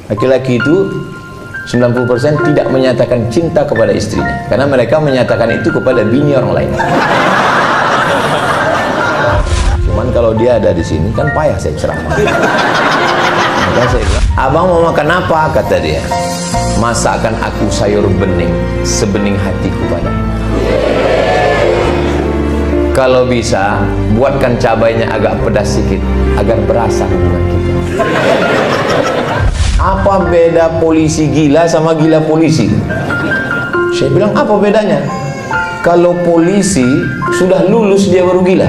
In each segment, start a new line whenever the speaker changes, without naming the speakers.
Laki-laki itu 90% tidak menyatakan cinta kepada istrinya, karena mereka menyatakan itu kepada bini orang lain. Cuman kalau dia ada di sini kan payah saya ceramah. Maka saya bilang, abang mau makan apa? Kata dia, masakan aku sayur bening sebening hatiku padamu. Kalau bisa buatkan cabainya agak pedas sedikit agar berasa hubungan kita. Apa beda polisi gila sama gila polisi? Saya bilang, apa bedanya? Kalau polisi sudah lulus dia baru gila.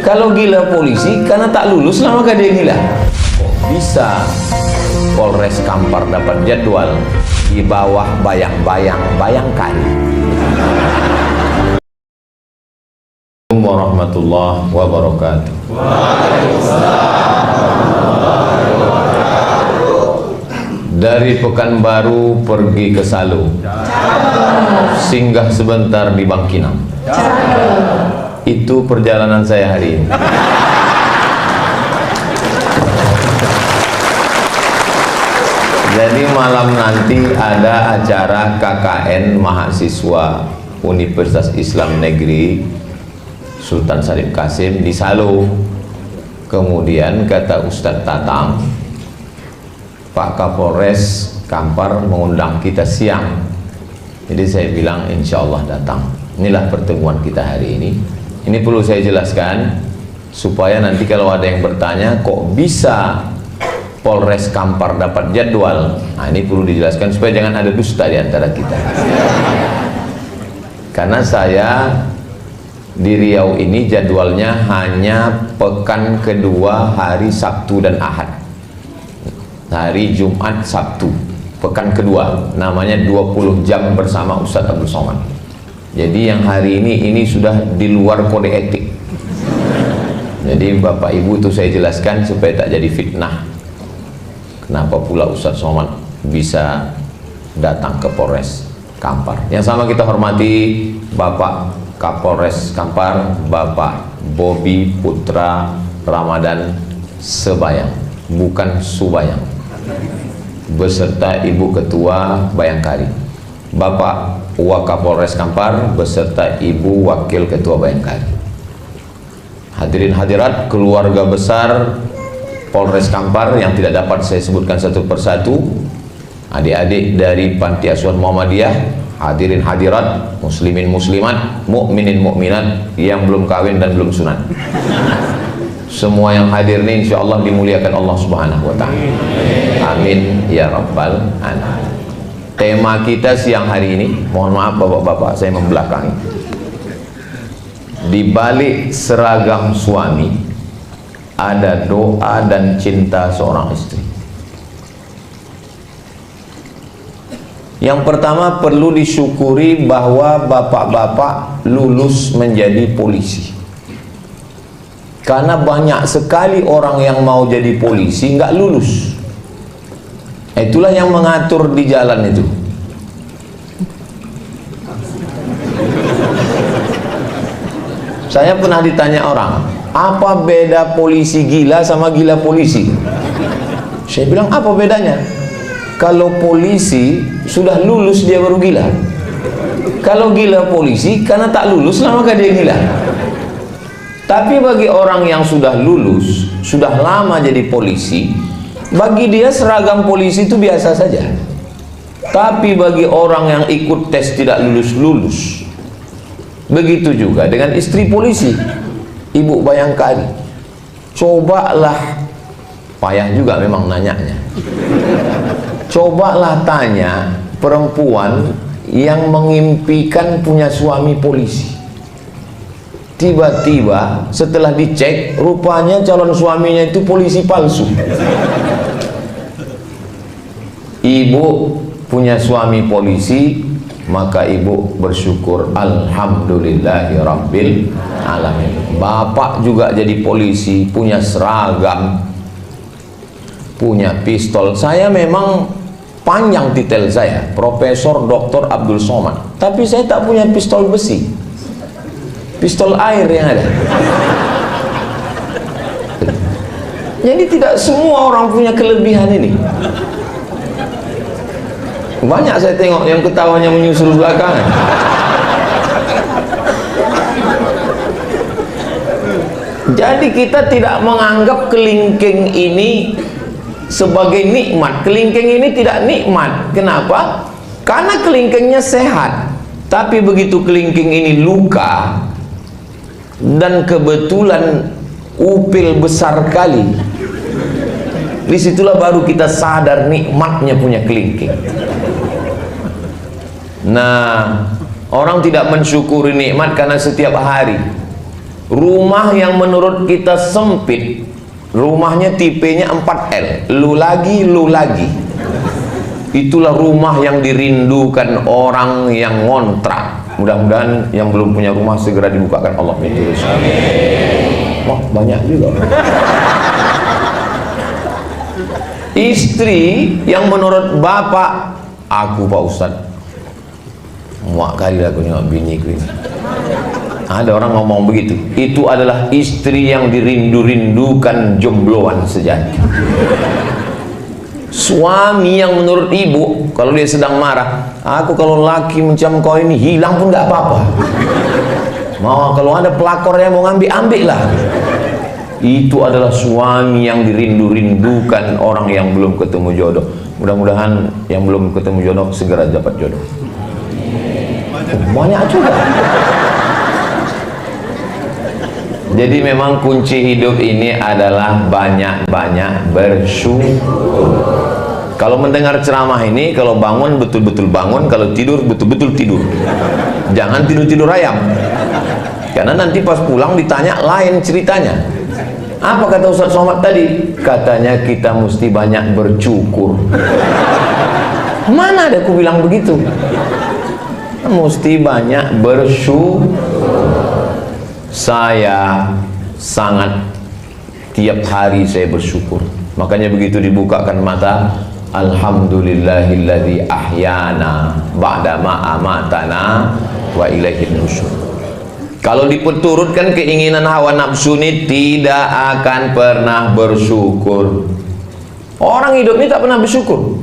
Kalau gila polisi karena tak lulus lah maka dia gila. Bisa Polres Kampar dapat jadwal di bawah bayang-bayang bayangkari. Warahmatullahi wabarakatuh. Dari Pekanbaru pergi ke Salu, singgah sebentar di Bangkinang. Itu perjalanan saya hari ini. Jadi malam nanti ada acara KKN mahasiswa Universitas Islam Negeri Sultan Syarif Kasim di Salu. Kemudian kata Ustadz Tatang, Pak Kapolres Kampar mengundang kita siang. Jadi saya bilang insya Allah datang. Inilah pertemuan kita hari ini. Ini perlu saya jelaskan supaya nanti kalau ada yang bertanya kok bisa Polres Kampar dapat jadwal. Nah ini perlu dijelaskan supaya jangan ada dusta di antara kita. Karena saya di Riau ini jadwalnya hanya pekan kedua hari Sabtu dan Ahad. Hari Jumat Sabtu pekan kedua, namanya 20 jam bersama Ustadz Abdul Somad. Jadi yang hari ini sudah di luar kode etik. Jadi Bapak Ibu itu saya jelaskan supaya tak jadi fitnah. Kenapa pula Ustadz Somad bisa datang ke Polres Kampar. Yang sama kita hormati Bapak Kapolres Kampar, Bapak Bobi Putra Ramadan Sebayang, bukan Subayang, beserta Ibu Ketua Bayangkari, Bapak Wakapolres Kampar beserta Ibu Wakil Ketua Bayangkari. Hadirin hadirat keluarga besar Polres Kampar yang tidak dapat saya sebutkan satu persatu, adik-adik dari Panti Asuhan Muhammadiyah, hadirin hadirat, muslimin muslimat, mukminin mukminat yang belum kawin dan belum sunat. Semua yang hadir ini insya Allah dimuliakan Allah Subhanahu wa ta'ala. Amin ya rabbal alamin. Tema kita siang hari ini, mohon maaf bapak-bapak saya membelakangi, di balik seragam suami ada doa dan cinta seorang istri. Yang pertama perlu disyukuri bahwa bapak-bapak lulus menjadi polisi. Karena banyak sekali orang yang mau jadi polisi nggak lulus. Itulah yang mengatur di jalan itu. Saya pernah ditanya orang, apa beda polisi gila sama gila polisi? Saya bilang, apa bedanya? Kalau polisi sudah lulus dia baru gila. Kalau gila polisi karena tak lulus lah maka dia gila. Tapi bagi orang yang sudah lulus, sudah lama jadi polisi, bagi dia seragam polisi itu biasa saja. Tapi bagi orang yang ikut tes tidak lulus-lulus, begitu juga dengan istri polisi, Ibu Bayangkari. Cobalah, payah juga memang nanyanya. Cobalah tanya perempuan yang mengimpikan punya suami polisi. Tiba-tiba setelah dicek, rupanya calon suaminya itu polisi palsu. Ibu punya suami polisi, maka ibu bersyukur, alhamdulillahi rabbil alamin. Bapak juga jadi polisi, punya seragam, punya pistol. Saya memang panjang titel saya, Profesor Dr. Abdul Somad, tapi saya tak punya pistol besi, pistol air yang ada. Jadi tidak semua orang punya kelebihan ini. Banyak saya tengok yang ketawanya menyusul belakangan. Jadi kita tidak menganggap kelingking ini sebagai nikmat. Kelingking ini tidak nikmat. Kenapa? Karena kelingkingnya sehat. Tapi begitu kelingking ini luka dan kebetulan upil besar kali, disitulah baru kita sadar nikmatnya punya kelingking. Nah, orang tidak mensyukuri nikmat karena setiap hari rumah yang menurut kita sempit, rumahnya tipenya 4L, lu lagi, itulah rumah yang dirindukan orang yang ngontrak. Mudah-mudahan yang belum punya rumah segera dibukakan Allah pintu rezeki. Wah, banyak juga. Istri yang menurut bapak, aku Pak Ustadz, muak kali aku nengok biniku ini. Ada orang ngomong begitu. Itu adalah istri yang dirindu-rindukan jombloan sejati. Suami yang menurut ibu, kalau dia sedang marah, aku kalau laki macam kau ini hilang pun gak apa-apa. Mau kalau ada pelakor yang mau ambil lah. Itu adalah suami yang dirindu-rindukan orang yang belum ketemu jodoh. Mudah-mudahan yang belum ketemu jodoh segera dapat jodoh. Banyak juga. Jadi memang kunci hidup ini adalah banyak-banyak bersyukur. Kalau mendengar ceramah ini, kalau bangun betul-betul bangun, kalau tidur betul-betul tidur. Jangan tidur-tidur ayam. Karena nanti pas pulang ditanya lain ceritanya. Apa kata Ustaz Somad tadi? Katanya kita mesti banyak bersyukur. Mana ada aku bilang begitu? Mesti banyak bersyukur. Saya sangat tiap hari saya bersyukur. Makanya begitu dibukakan mata, alhamdulillahilladzi ahyana ba'dama amatana wa ilaihin nusyur. Kalau diperturutkan keinginan hawa nafsu ini tidak akan pernah bersyukur. Orang hidup ini tak pernah bersyukur.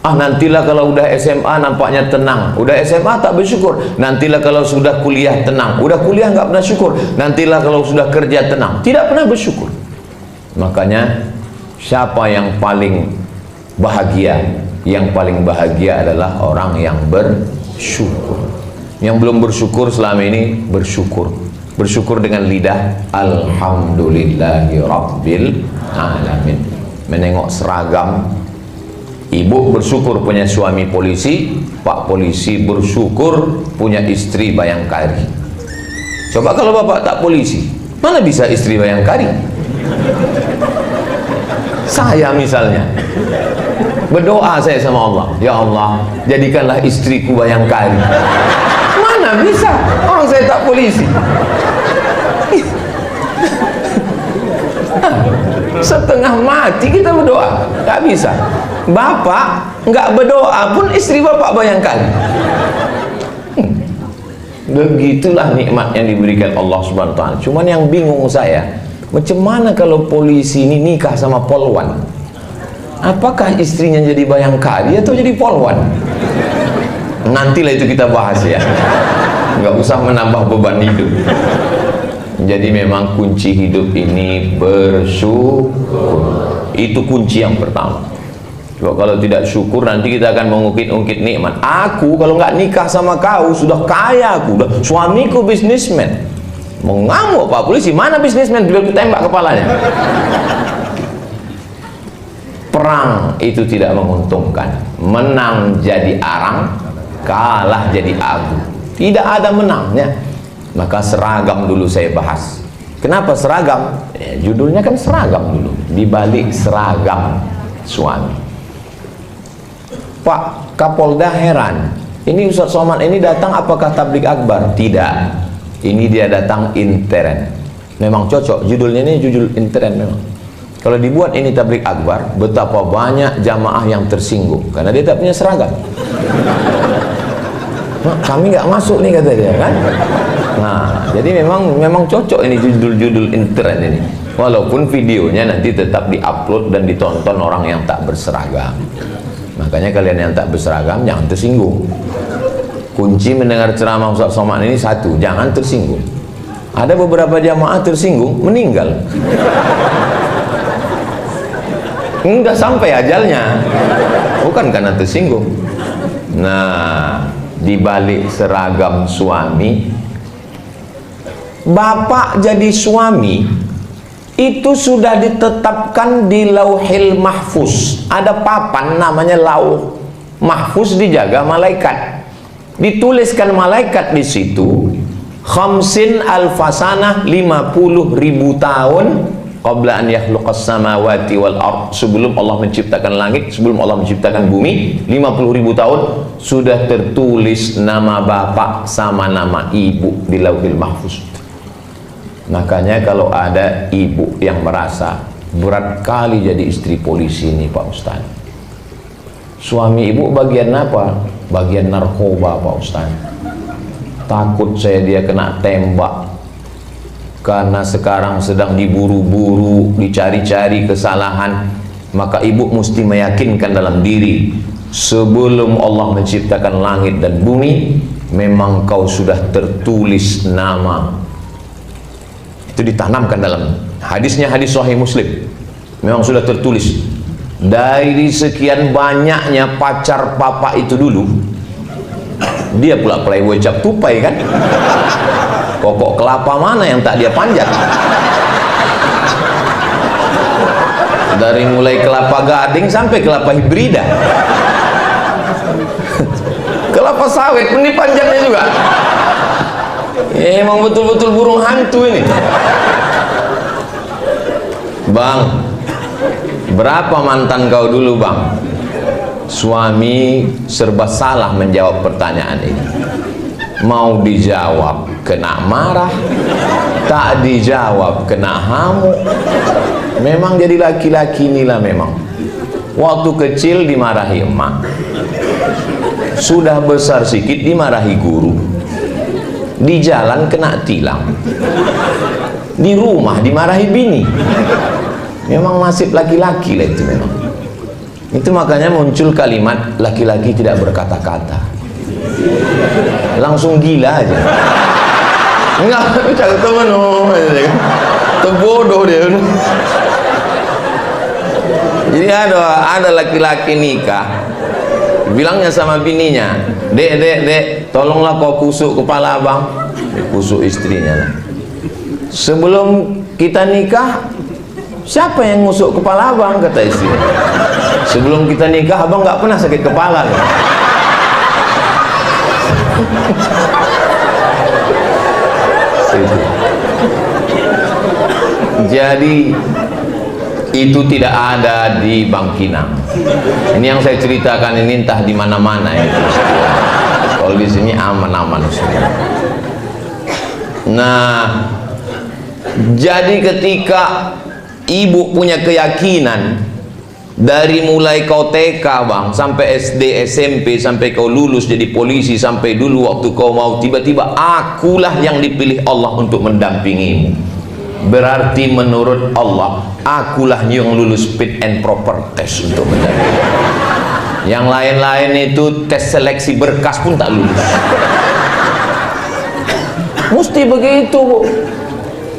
Nantilah kalau udah SMA nampaknya tenang, udah SMA tak bersyukur. Nantilah kalau sudah kuliah tenang, udah kuliah nggak pernah syukur. Nantilah kalau sudah kerja tenang, tidak pernah bersyukur. Makanya siapa yang paling bahagia? Yang paling bahagia adalah orang yang bersyukur. Yang belum bersyukur selama ini bersyukur. Bersyukur dengan lidah, alhamdulillahi rabbil alamin. Menengok seragam, ibu bersyukur punya suami polisi, pak polisi bersyukur punya istri bayangkari. Coba kalau bapak tak polisi, mana bisa istri bayangkari? Saya misalnya berdoa saya sama Allah, ya Allah jadikanlah istriku bayangkari. Mana bisa, orang saya tak polisi. Setengah mati kita berdoa, tak bisa. Bapak nggak berdoa pun istri bapak bayangkan. Begitulah nikmat yang diberikan Allah Subhanahu wa taala. Cuman yang bingung saya, macam mana kalau polisi ini nikah sama polwan? Apakah istrinya jadi bayangkari atau jadi polwan? Nantilah itu kita bahas ya. Nggak usah menambah beban hidup. Jadi memang kunci hidup ini bersyukur. Itu kunci yang pertama. Kalau tidak syukur nanti kita akan mengungkit-ungkit nikmat. Aku kalau nggak nikah sama kau sudah kaya, aku udah suamiku bisnismen. Mengamuk Pak Polisi, mana bisnismen? Beliau tembak kepalanya. Perang itu tidak menguntungkan. Menang jadi arang, kalah jadi abu. Tidak ada menangnya. Maka seragam dulu saya bahas. Kenapa seragam? Judulnya kan seragam dulu. Di balik seragam suami. Pak Kapolda heran. Ini Ustaz Somad ini datang apakah tablik akbar? Tidak. Ini dia datang intern. Memang cocok. Judulnya ini judul intern memang. Kalau dibuat ini tablik akbar, betapa banyak jamaah yang tersinggung karena dia tak punya seragam. Nah, kami nggak masuk nih kata dia kan. Nah, jadi memang cocok ini judul-judul intern ini. Walaupun videonya nanti tetap diupload dan ditonton orang yang tak berseragam. Makanya kalian yang tak berseragam jangan tersinggung. Kunci mendengar ceramah Ustaz Somad ini satu, jangan tersinggung. Ada beberapa jamaah tersinggung, meninggal. Enggak sampai ajalnya, bukan karena tersinggung. Nah, dibalik seragam suami, bapak jadi suami itu sudah ditetapkan di Lauhil Mahfuz. Ada papan namanya Lauh Mahfuz, dijaga malaikat. Dituliskan malaikat di situ, khamsin alfasanah, 50.000 tahun qabla an yakhluqas samawati wal ard, sebelum Allah menciptakan langit, sebelum Allah menciptakan bumi, 50.000 tahun sudah tertulis nama bapak sama nama ibu di Lauhil Mahfuz. Makanya kalau ada ibu yang merasa berat kali jadi istri polisi ini Pak Ustaz, suami ibu bagian apa? Bagian narkoba Pak Ustaz. Takut saya dia kena tembak karena sekarang sedang diburu-buru, dicari-cari kesalahan. Maka ibu mesti meyakinkan dalam diri, sebelum Allah menciptakan langit dan bumi memang kau sudah tertulis nama. Itu ditanamkan dalam hadisnya, hadis Sahih Muslim, memang sudah tertulis. Dari sekian banyaknya pacar papa itu dulu, dia pula playboy cap tupai kan. Pokok kelapa mana yang tak dia panjat? Dari mulai kelapa gading sampai kelapa hibrida, kelapa sawit pun dipanjatnya juga. Emang betul-betul burung hantu ini. Bang, berapa mantan kau dulu bang? Suami serba salah menjawab pertanyaan ini. Mau dijawab kena marah, tak dijawab kena hamuk. Memang jadi laki-laki inilah memang. Waktu kecil dimarahi emak, sudah besar sedikit dimarahi guru, di jalan kena tilang, di rumah dimarahi bini. Memang nasib laki-laki lah itu memang. Itu makanya muncul kalimat laki-laki tidak berkata-kata, langsung gila aja. Enggak, cakap teman, terbodoh dia. Jadi ada laki-laki nikah, bilangnya sama bininya, dek, tolonglah kau kusuk kepala abang. Kusuk istrinya lah. Sebelum kita nikah, siapa yang ngusuk kepala abang? Kata istrinya. Sebelum kita nikah, abang nggak pernah sakit kepala. Jadi itu tidak ada di Bangkinang. Ini yang saya ceritakan ini entah di mana-mana ya. Kalau di sini aman-aman semua. Nah, jadi ketika ibu punya keyakinan dari mulai kau TK bang sampai SD, SMP, sampai kau lulus jadi polisi, sampai dulu waktu kau mau tiba-tiba akulah yang dipilih Allah untuk mendampingimu, berarti menurut Allah akulah yang lulus fit and proper test untuk mendampingi. Yang lain-lain itu tes seleksi berkas pun tak lulus. Mesti begitu bu.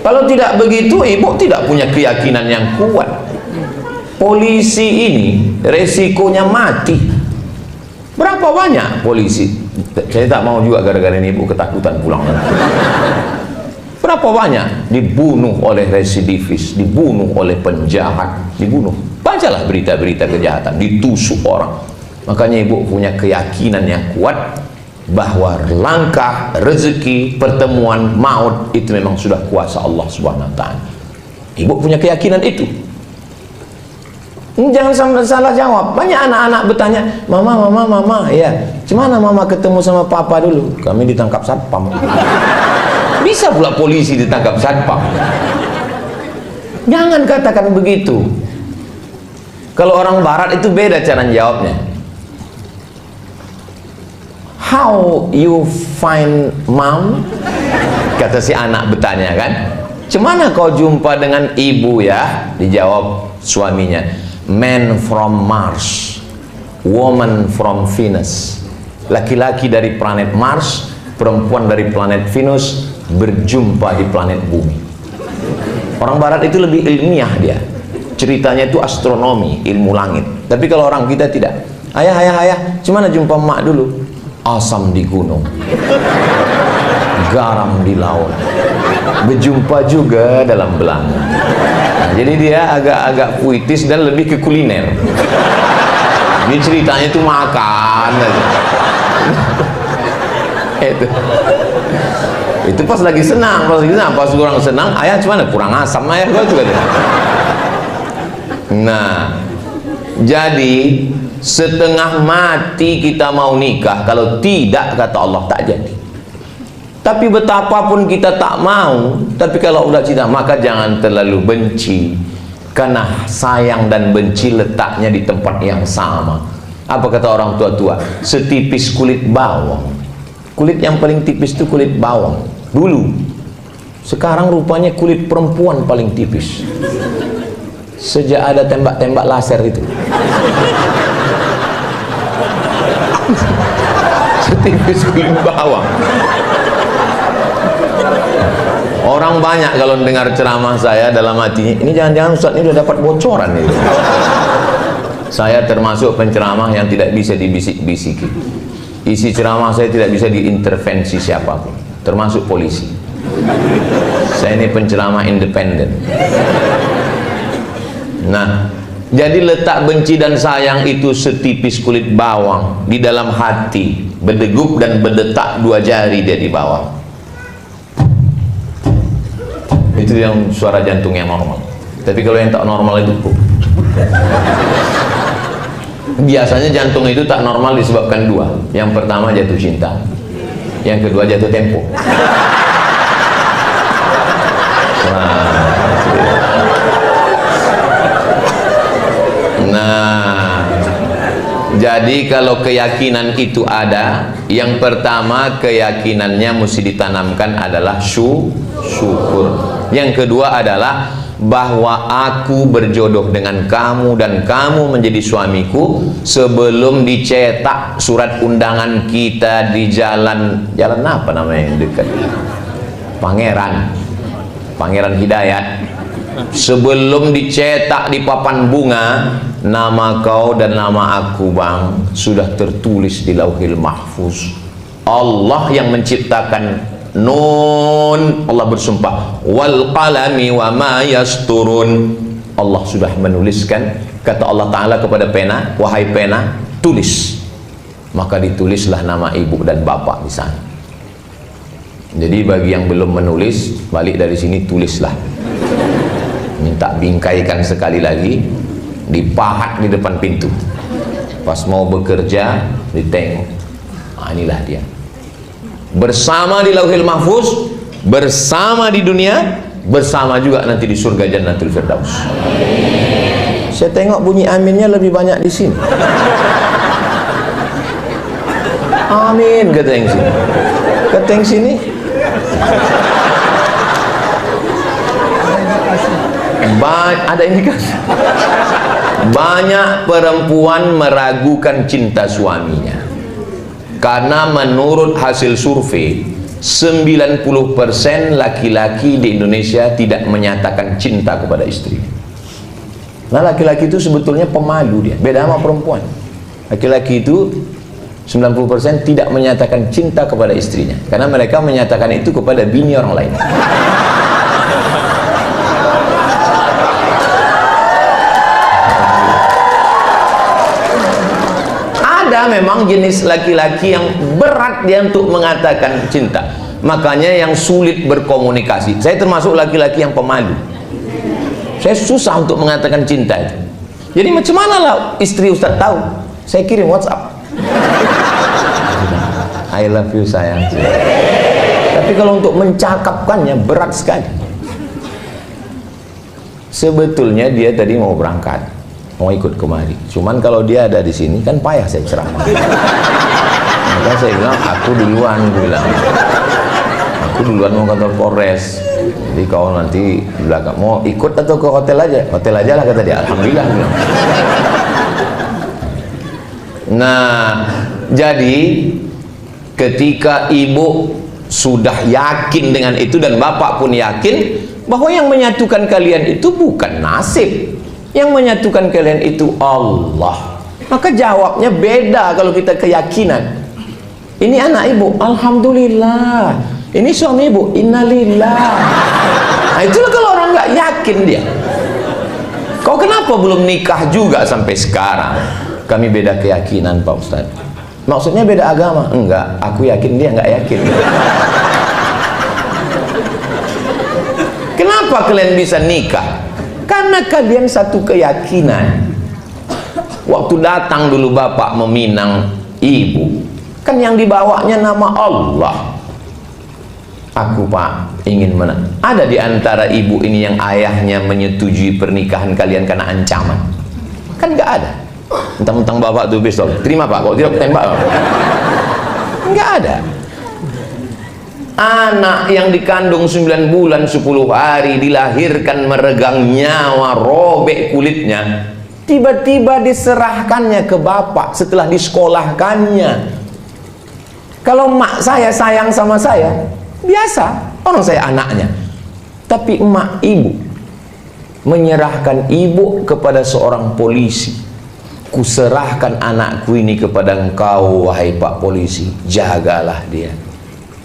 Kalau tidak begitu ibu tidak punya keyakinan yang kuat. Polisi ini resikonya mati. Berapa banyak polisi? Saya tak mau juga gara-gara ini ibu ketakutan pulang. Berapa banyak dibunuh oleh residivis, dibunuh oleh penjahat, dibunuh. Bacalah berita-berita kejahatan, ditusuk orang. Makanya ibu punya keyakinan yang kuat bahwa langkah rezeki, pertemuan maut itu memang sudah kuasa Allah Subhanahu wa taala. Ibu punya keyakinan itu. Jangan sampai salah jawab. Banyak anak-anak bertanya, mama, ya, gimana mama ketemu sama papa dulu? Kami ditangkap satpam. Bisa pula polisi ditangkap satpam. Jangan katakan begitu. Kalau orang barat itu beda cara jawabnya. How you find mom? Kata si anak bertanya kan. Cemana kau jumpa dengan ibu ya? Dijawab suaminya, man from Mars, woman from Venus. Laki-laki dari planet Mars, perempuan dari planet Venus berjumpa di planet bumi. Orang barat itu lebih ilmiah dia. Ceritanya itu astronomi, ilmu langit. Tapi kalau orang kita tidak. Ayah, cemana jumpa emak dulu? Asam di gunung, garam di laut, berjumpa juga dalam belanga. Nah, jadi dia agak-agak puitis dan lebih ke kuliner. Ini ceritanya itu makan. Itu pas lagi senang, pas kurang senang, ayah cemana? Kurang asam ayah gua juga. Nah, jadi setengah mati kita mau nikah, kalau tidak kata Allah tak jadi. Tapi betapapun kita tak mau, tapi kalau udah cinta maka jangan terlalu benci, karena sayang dan benci letaknya di tempat yang sama. Apa kata orang tua-tua? Setipis kulit bawang. Kulit yang paling tipis itu kulit bawang dulu. Sekarang rupanya kulit perempuan paling tipis sejak ada tembak-tembak laser itu. Setipis kulit bawang. Orang banyak kalau dengar ceramah saya dalam hatinya, ini jangan-jangan Ustaz ini udah dapat bocoran nih. Saya termasuk penceramah yang tidak bisa dibisik-bisiki. Isi ceramah saya tidak bisa diintervensi siapapun, termasuk polisi. Saya ini penceramah independen. Nah, jadi letak benci dan sayang itu setipis kulit bawang di dalam hati, berdegup dan berdetak 2 jari dia di bawah. Itu yang suara jantung yang normal. Tapi kalau yang tak normal itu biasanya jantung itu tak normal disebabkan 2. Yang pertama jatuh cinta, yang kedua jatuh tempo. Nah, jadi kalau keyakinan itu ada, yang pertama keyakinannya mesti ditanamkan adalah syukur. Yang kedua adalah bahwa aku berjodoh dengan kamu dan kamu menjadi suamiku sebelum dicetak surat undangan kita di jalan apa namanya yang dekat Pangeran Hidayat. Sebelum dicetak di papan bunga, nama kau dan nama aku bang sudah tertulis di Lauhil Mahfuz. Allah yang menciptakan. Nun, Allah bersumpah, wal qalami wa ma yasturun. Allah sudah menuliskan, kata Allah Ta'ala kepada pena, wahai pena, tulis. Maka ditulislah nama ibu dan bapak di sana. Jadi bagi yang belum menulis, balik dari sini tulislah. Minta bingkaikan sekali lagi, dipahat di depan pintu. Pas mau bekerja, ditengok. Nah, inilah dia. Bersama di Lauhil Mahfuz, bersama di dunia, bersama juga nanti di surga Jannatul Firdaus. Saya tengok bunyi aminnya lebih banyak di sini. Amin kata yang sini. Kata yang sini. Ada indikasi. Banyak perempuan meragukan cinta suaminya. Karena menurut hasil survei 90% laki-laki di Indonesia tidak menyatakan cinta kepada istri. Nah, laki-laki itu sebetulnya pemalu dia, beda sama perempuan. Laki-laki itu 90% tidak menyatakan cinta kepada istrinya, karena mereka menyatakan itu kepada bini orang lain. Ada memang jenis laki-laki yang berat dia untuk mengatakan cinta, makanya yang sulit berkomunikasi. Saya termasuk laki-laki yang pemalu. Saya susah untuk mengatakan cinta itu. Jadi macam mana lah istri Ustaz tahu? Saya kirim WhatsApp, I love you sayang. Tapi kalau untuk mencakapkannya berat sekali. Sebetulnya dia tadi mau berangkat, mau ikut kemari. Cuman kalau dia ada di sini kan payah saya ceramah. Maka saya bilang aku duluan, bilang Aku duluan mau kantor Polres. Jadi kau nanti belakang mau ikut atau ke hotel aja? Hotel aja lah kata dia. Alhamdulillah. Nah, jadi ketika ibu sudah yakin dengan itu dan bapak pun yakin bahwa yang menyatukan kalian itu bukan nasib, yang menyatukan kalian itu Allah, maka jawabnya beda. Kalau kita keyakinan, ini anak ibu, alhamdulillah. Ini suami ibu, innalillah. Nah, itulah kalau orang nggak yakin dia. Kau kenapa belum nikah juga sampai sekarang? Kami beda keyakinan Pak Ustadz. Maksudnya beda agama? Enggak, aku yakin, dia nggak yakin. Kenapa kalian bisa nikah? Karena kalian satu keyakinan. Waktu datang dulu bapak meminang ibu, kan yang dibawanya nama Allah. Aku Pak ingin menang. Ada di antara ibu ini yang ayahnya menyetujui pernikahan kalian karena ancaman? Kan nggak ada. Mentang-mentang bapak tuh pistol, terima Pak, kok tidak tembak? Nggak ada. Anak yang dikandung 9 bulan 10 hari, dilahirkan meregang nyawa, robek kulitnya, tiba-tiba diserahkannya ke bapak setelah disekolahkannya. Kalau mak saya sayang sama saya, biasa, orang saya anaknya. Tapi emak ibu menyerahkan ibu kepada seorang polisi. Kuserahkan anakku ini kepada engkau, wahai Pak Polisi, jagalah dia.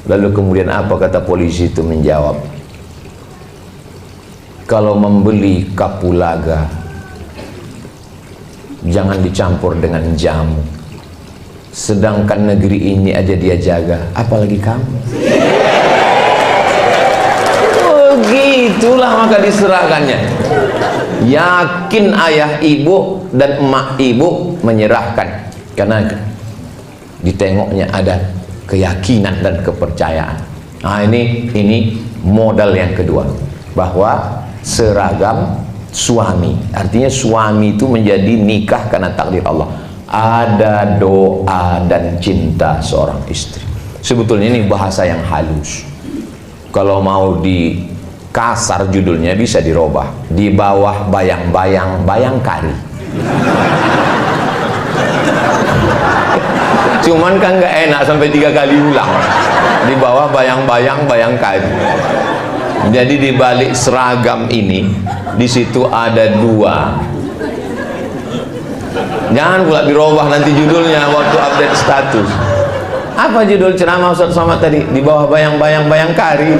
Lalu kemudian apa kata polisi itu menjawab? Kalau membeli kapulaga, jangan dicampur dengan jamu. Sedangkan negeri ini aja dia jaga, apalagi kamu. Begitulah maka diserahkannya. Yakin ayah ibu dan emak ibu menyerahkan, karena ditengoknya ada keyakinan dan kepercayaan. Nah, ini modal yang kedua, bahwa seragam suami, artinya suami itu menjadi nikah karena takdir Allah. Ada doa dan cinta seorang istri. Sebetulnya ini bahasa yang halus. Kalau mau di kasar judulnya bisa dirubah. Di bawah bayang-bayang bayangkari. Cuman kan nggak enak sampai 3 kali ulang. Di bawah bayang-bayang bayangkari. Jadi di balik seragam ini, di situ ada 2. Jangan pula dirubah nanti judulnya waktu update status. Apa judul ceramah Ustaz Somad tadi? Di bawah bayang-bayang bayangkari.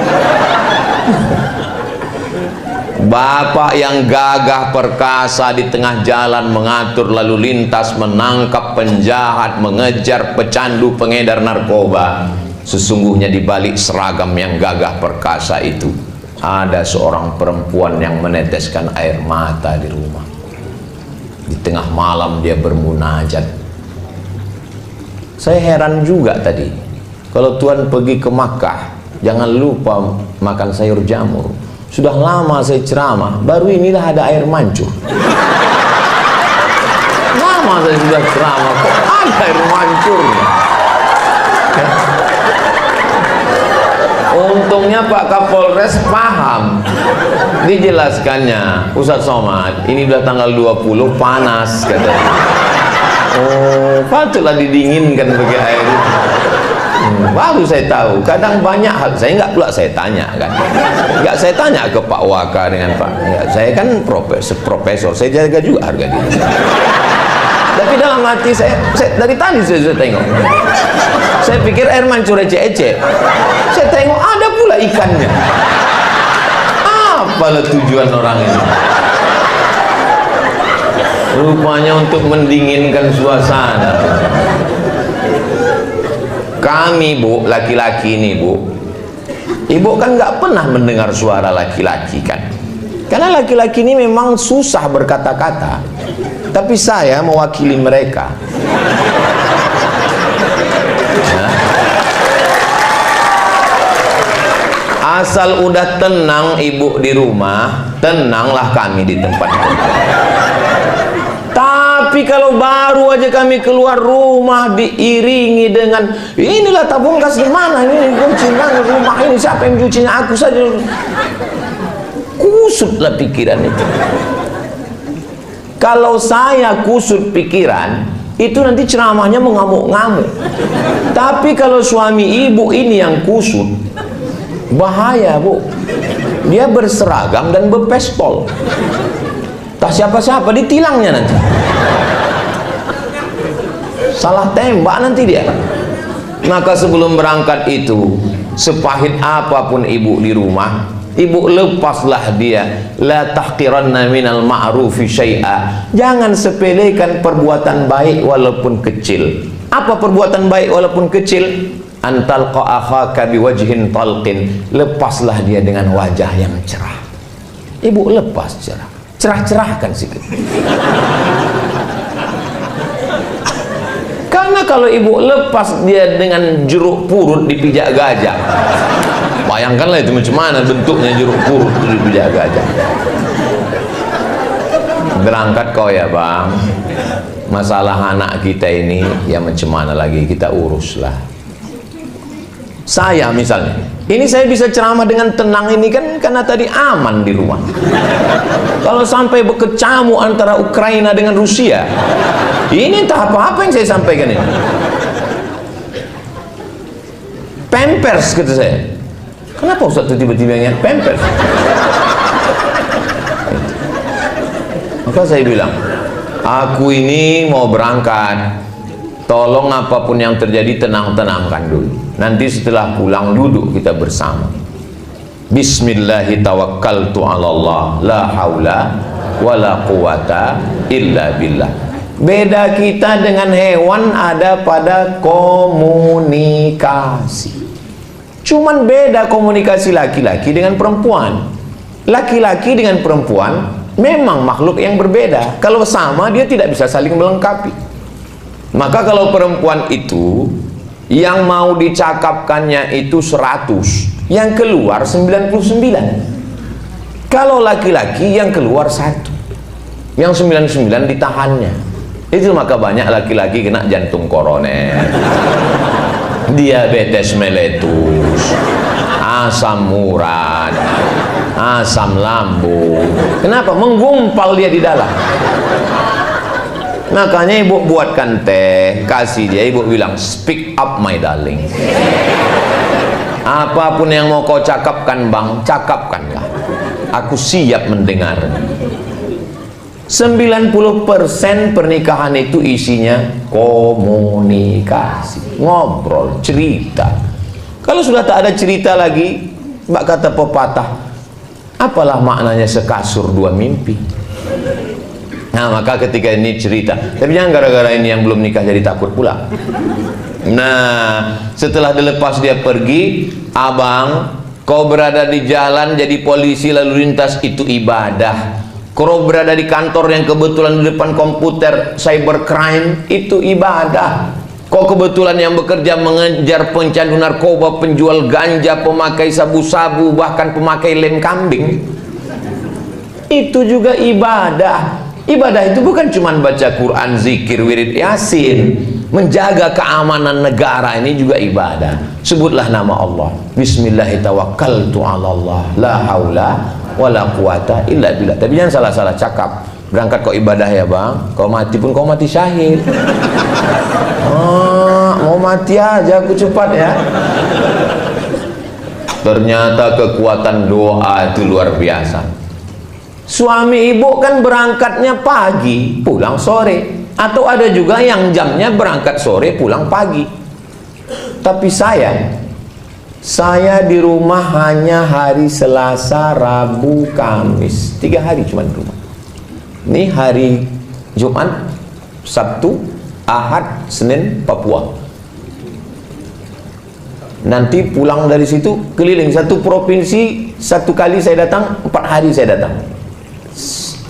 Bapak yang gagah perkasa di tengah jalan mengatur lalu lintas, menangkap penjahat, mengejar pecandu pengedar narkoba. Sesungguhnya di balik seragam yang gagah perkasa itu ada seorang perempuan yang meneteskan air mata di rumah. Di tengah malam dia bermunajat. Saya heran juga tadi, kalau Tuhan pergi ke Makkah, jangan lupa makan sayur jamur. Sudah lama saya ceramah, baru inilah ada air mancur. Lama saya sudah ceramah, kok ada air mancurnya? Untungnya Pak Kapolres paham. Dijelaskannya, Ustaz Somad, ini udah tanggal 20 panas katanya. Oh, patutlah didinginkan pakai air. Baru saya tahu, kadang banyak hal saya nggak pula saya tanya kan, nggak saya tanya ke Pak Waka dengan Pak, ya, saya kan profesor, saya jaga juga harga diri. Tapi dalam hati saya dari tadi saya tengok, saya pikir air mancur ece-ece, saya tengok ada pula ikannya. Apalah tujuan orang ini? Rupanya untuk mendinginkan suasana. Kami Bu, laki-laki ini Bu, ibu kan nggak pernah mendengar suara laki-laki kan, karena laki-laki ini memang susah berkata-kata. Tapi saya mewakili mereka. Nah, asal udah tenang ibu di rumah, tenanglah kami di tempat. Tapi Tapi kalau baru aja kami keluar rumah diiringi dengan inilah tabung gas di mana ini, kunci mana rumah ini, siapa yang cucinya, aku saja. Kusutlah pikiran itu. Kalau saya kusut pikiran, itu nanti ceramahnya mengamuk-ngamuk. Tapi kalau suami ibu ini yang kusut, bahaya bu. Dia berseragam dan berpistol. Tak siapa-siapa ditilangnya nanti. Salah tembak nanti dia. Maka sebelum berangkat itu, sepahit apapun ibu di rumah, ibu lepaslah dia. La tahqiranna minal ma'rufi syai'a. Jangan sepelekan perbuatan baik walaupun kecil. Apa perbuatan baik walaupun kecil? Antalqa akhaka biwajhin talqin. Lepaslah dia dengan wajah yang cerah. Ibu lepas cerah. Cerah-cerahkan sikit. Karena kalau ibu lepas dia dengan jeruk purut dipijak gajah, bayangkanlah itu macam mana bentuknya jeruk purut dipijak gajah. Berangkat kau ya bang, masalah anak kita ini ya macam mana lagi kita uruslah. Saya misalnya, ini saya bisa ceramah dengan tenang ini kan karena tadi aman di rumah. Kalau sampai berkecamuk antara Ukraina dengan Rusia, ini entah apa-apa yang saya sampaikan ini. Pampers kata saya. Kenapa Ustaz tiba-tiba ingat Pampers? Maka saya bilang, aku ini mau berangkat. Tolong apapun yang terjadi tenang-tenangkan dulu. Nanti setelah pulang duduk kita bersama. Bismillahi tawakkaltu 'ala Allah, la haula wala quwata illa billah. Beda kita dengan hewan ada pada komunikasi. Cuman beda komunikasi laki-laki dengan perempuan. Laki-laki dengan perempuan memang makhluk yang berbeda. Kalau sama dia tidak bisa saling melengkapi. Maka kalau perempuan itu yang mau dicakapkannya itu 100, yang keluar 99. Kalau laki-laki yang keluar 1, yang 99 ditahannya. Itu maka banyak laki-laki kena jantung koroner, diabetes meletus, asam urat, asam lambung. Kenapa? Menggumpal dia di dalam. Makanya ibu buatkan teh, kasih dia, ibu bilang, speak up my darling. Apapun yang mau kau cakapkan bang, cakapkanlah. Aku siap mendengar. 90% pernikahan itu isinya komunikasi, ngobrol, cerita. Kalau sudah tak ada cerita lagi, mbak kata pepatah, apalah maknanya sekasur dua mimpi. Nah maka ketika ini cerita, tapi jangan gara-gara ini yang belum nikah jadi takut pula. Nah setelah dilepas dia pergi, abang kau berada di jalan jadi polisi lalu lintas itu ibadah. Kau berada di kantor yang kebetulan di depan komputer cybercrime itu ibadah. Kau kebetulan yang bekerja mengejar pencandu narkoba, penjual ganja, pemakai sabu-sabu, bahkan pemakai lem kambing, itu juga ibadah. Ibadah itu bukan cuma baca Quran, zikir, wirid, yasin. Menjaga keamanan negara ini juga ibadah. Sebutlah nama Allah. Bismillahirrahmanirrahim. La haula wala quwata illa billah. Tapi jangan salah-salah cakap. Berangkat kau ibadah ya bang, kau mati pun kau mati syahid. Mau mati aja aku cepat ya. Ternyata kekuatan doa itu luar biasa. Suami ibu kan berangkatnya pagi, pulang sore. Atau ada juga yang jamnya berangkat sore, pulang pagi. Tapi saya di rumah hanya hari Selasa, Rabu, Kamis. 3 hari cuma di rumah. Ini hari Jumat, Sabtu, Ahad, Senin, Papua. Nanti pulang dari situ keliling satu provinsi, 1 kali saya datang, 4 hari saya datang.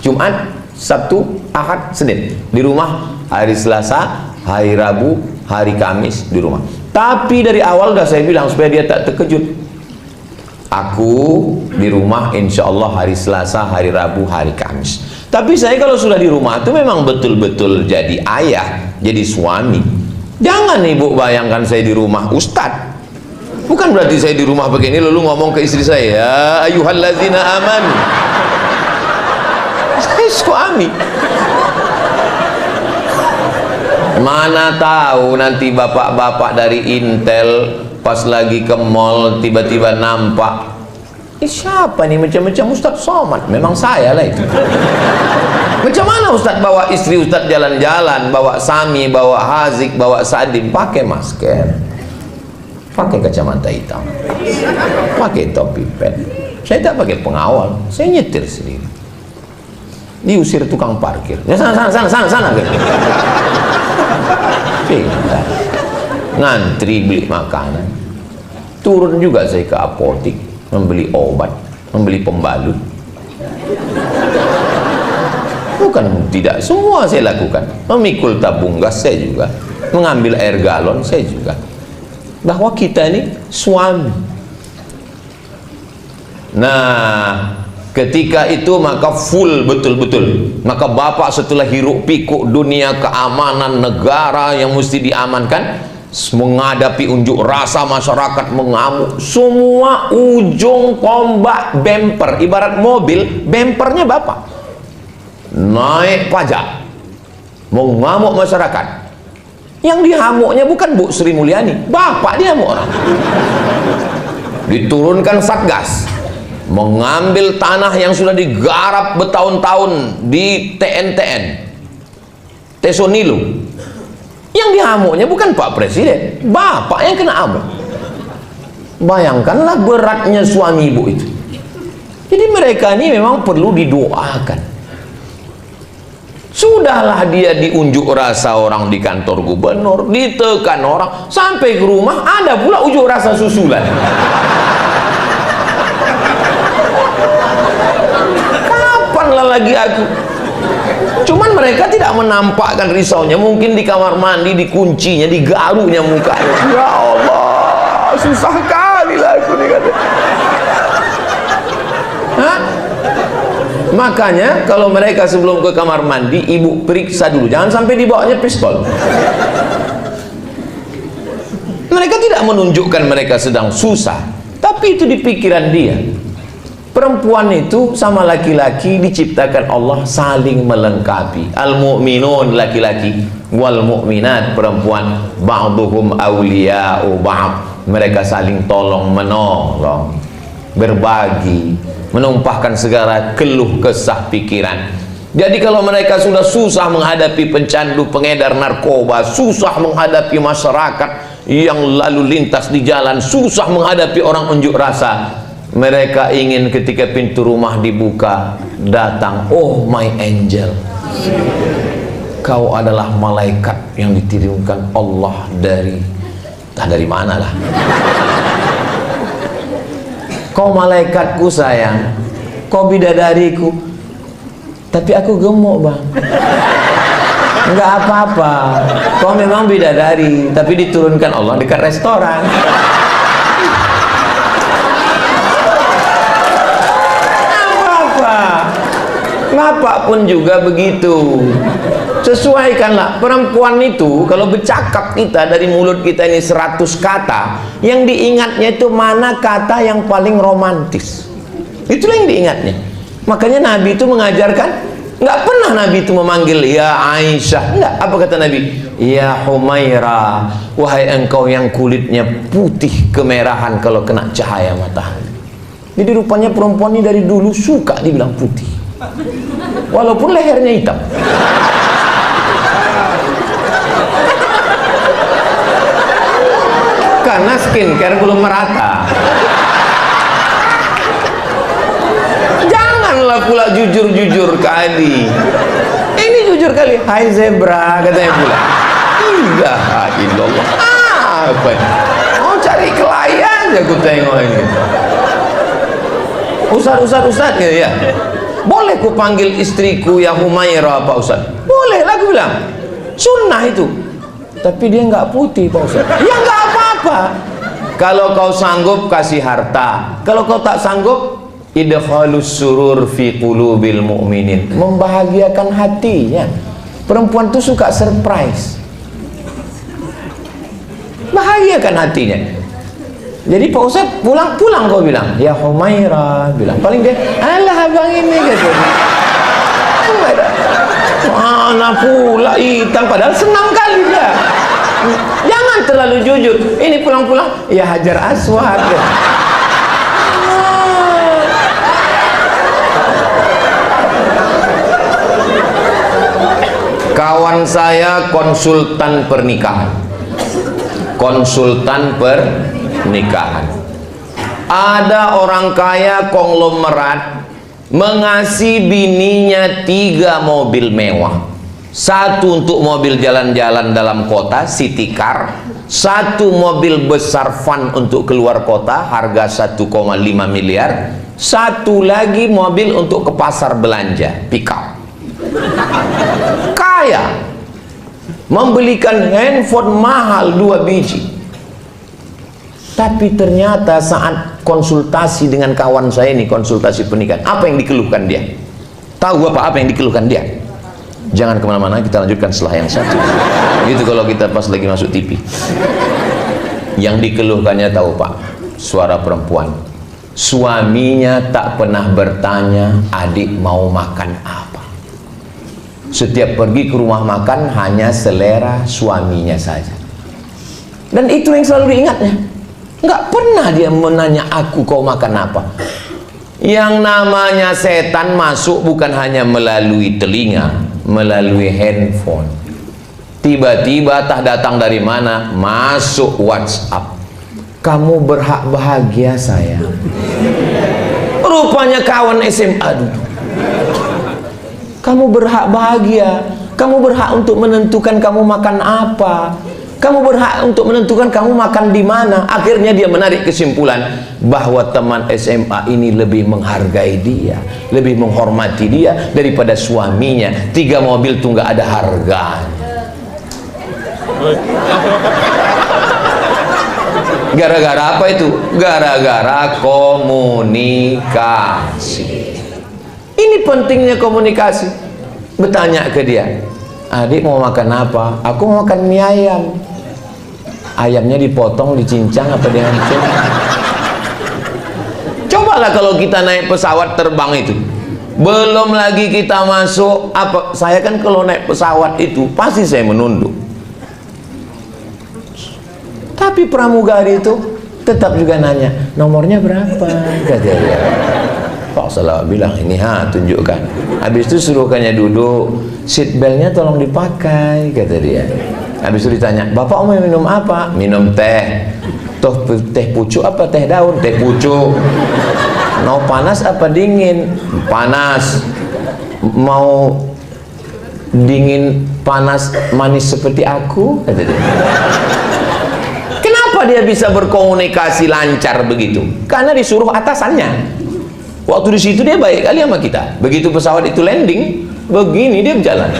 Jumat, Sabtu, Ahad, Senin di rumah, hari Selasa, hari Rabu, hari Kamis di rumah. Tapi dari awal udah saya bilang supaya dia tak terkejut. Aku di rumah insya Allah hari Selasa, hari Rabu, hari Kamis. Tapi saya kalau sudah di rumah itu memang betul-betul jadi ayah, jadi suami. Jangan ibu bayangkan saya di rumah ustad. Bukan berarti saya di rumah begini lalu ngomong ke istri saya, ya ayyuhallazina amanu. Saya suami. Mana tahu nanti bapak-bapak dari Intel pas lagi ke mall tiba-tiba nampak, siapa nih macam-macam Ustadz Somad? Memang saya lah itu. Macam mana Ustadz bawa istri Ustadz jalan-jalan, bawa Sami, bawa Hazik, bawa Sadim, pakai masker, pakai kacamata hitam, pakai topi pet. Saya tak pakai pengawal, saya nyetir sendiri. Diusir tukang parkir, ya sana gitu. Pindah. Ngantri beli makanan, turun juga saya ke apotik membeli obat, membeli pembalut. Bukan tidak, semua saya lakukan. Memikul tabung gas saya juga, mengambil air galon saya juga. Bahwa kita ini suami. Nah, ketika itu maka full betul-betul. Maka bapak setelah hiruk pikuk dunia keamanan negara yang mesti diamankan, menghadapi unjuk rasa masyarakat mengamuk, semua ujung tombak bemper, ibarat mobil, bempernya bapak naik pajak, mengamuk masyarakat. Yang dihamuknya bukan Bu Sri Mulyani, bapak dihamuk orang. Diturunkan satgas, mengambil tanah yang sudah digarap bertahun-tahun di TNTN, Tesonilo. Yang dihamuknya bukan Pak Presiden, bapak yang kena amuk. Bayangkanlah beratnya suami ibu itu. Jadi mereka ini memang perlu didoakan. Sudahlah dia diunjuk rasa orang di kantor gubernur, ditekan orang, sampai ke rumah ada pula unjuk rasa susulan. Kapanlah lagi aku? Cuman mereka tidak menampakkan risaunya, mungkin di kamar mandi dikuncinya, digaruhnya mukanya. Ya Allah, susah kali lah aku nih kata. Hah? Makanya kalau mereka sebelum ke kamar mandi, ibu periksa dulu, jangan sampai dibawanya pistol. Mereka tidak menunjukkan mereka sedang susah, tapi itu di pikiran dia. Perempuan itu sama laki-laki diciptakan Allah saling melengkapi. Al-mu'minun laki-laki, wal mu'minat perempuan, ba'duhum awliya'u ba'd. Mereka saling tolong menolong, berbagi, menumpahkan segala keluh kesah pikiran. Jadi kalau mereka sudah susah menghadapi pencandu, pengedar narkoba, susah menghadapi masyarakat yang lalu lintas di jalan, susah menghadapi orang unjuk rasa, mereka ingin ketika pintu rumah dibuka, datang, oh my angel, kau adalah malaikat yang dikirimkan Allah dari mana lah. Kau malaikatku sayang, kau bidadariku, tapi aku gemuk bang. Enggak apa-apa, kau memang bidadari, tapi diturunkan Allah dekat restoran. Bapak pun juga begitu. Sesuaikanlah. Perempuan itu kalau bercakap kita dari mulut kita ini 100 kata, yang diingatnya itu mana kata yang paling romantis. Itulah yang diingatnya. Makanya Nabi itu mengajarkan, nggak pernah Nabi itu memanggil ya Aisyah, enggak. Apa kata Nabi? Ya Humaira, wahai engkau yang kulitnya putih kemerahan kalau kena cahaya matahari. Jadi rupanya perempuan ini dari dulu suka dibilang putih, walaupun lehernya hitam. Karena skincare belum merata. Janganlah pula jujur-jujur kali. Ini jujur kali. Hai zebra katanya pula. Iya, illallah. Apa? Mau cari klien ya aku tengok ini. Ustaz ya. Boleh ku panggil istriku yang Humaira Pak Ustaz? Boleh lah aku bilang. Sunnah itu. Tapi dia nggak putih Pak Ustaz. Ya nggak apa-apa. Kalau kau sanggup kasih harta. Kalau kau tak sanggup, idkhalus surur fi qulubil mu'minin, membahagiakan hatinya. Perempuan tuh suka surprise, bahagiakan hatinya. Jadi Pak Ustaz pulang-pulang kau bilang, ya Humaira, bilang paling dia, alah abang ini gitu. Humaira, mana pula hitam, padahal senang kali dia. Jangan terlalu jujur. Ini pulang-pulang, ya Hajar Aswad. Gitu. Kawan saya konsultan pernikahan, ada orang kaya konglomerat mengasih bininya 3 mobil mewah, 1 untuk mobil jalan-jalan dalam kota city car, 1 mobil besar van untuk keluar kota harga 1,5 miliar, 1 lagi mobil untuk ke pasar belanja pick up. Kaya, membelikan handphone mahal 2 biji. Tapi ternyata saat konsultasi dengan kawan saya ini, konsultasi pernikahan, apa yang dikeluhkan dia? Tahu apa yang dikeluhkan dia? Jangan kemana-mana, kita lanjutkan setelah yang satu. Gitu kalau kita pas lagi masuk TV. Yang dikeluhkannya tahu Pak, suara perempuan. Suaminya tak pernah bertanya, adik mau makan apa. Setiap pergi ke rumah makan hanya selera suaminya saja. Dan itu yang selalu diingatnya. Nggak pernah dia menanya aku kau makan apa. Yang namanya setan masuk bukan hanya melalui telinga, melalui handphone. Tiba-tiba tak datang dari mana, masuk WhatsApp. Kamu berhak bahagia sayang. Rupanya kawan SMA dulu. Kamu berhak bahagia. Kamu berhak untuk menentukan kamu makan apa. Kamu berhak untuk menentukan kamu makan di mana. Akhirnya dia menarik kesimpulan bahwa teman SMA ini lebih menghargai dia, lebih menghormati dia daripada suaminya. 3 mobil tuh nggak ada harganya. Gara-gara apa itu? Gara-gara komunikasi. Ini pentingnya komunikasi. Bertanya ke dia, adik mau makan apa? Aku mau makan mie ayam. Ayamnya dipotong, dicincang apa dihancur? Cobalah kalau kita naik pesawat terbang itu, belum lagi kita masuk apa? Saya kan kalau naik pesawat itu pasti saya menunduk. Tapi pramugari itu tetap juga nanya, nomornya berapa? Kata dia. Pak Salah bilang, ini tunjukkan. Habis itu suruhkannya duduk, seat beltnya tolong dipakai, kata dia. Habis itu ditanya, bapak mau minum apa? Minum teh. Toh teh pucuk apa teh daun? Teh pucuk. Mau panas apa dingin? Panas. Mau dingin, panas, manis seperti aku? Kata dia. Kenapa dia bisa berkomunikasi lancar begitu? Karena disuruh atasannya. Waktu di situ dia baik kali sama kita. Begitu pesawat itu landing, begini dia berjalan.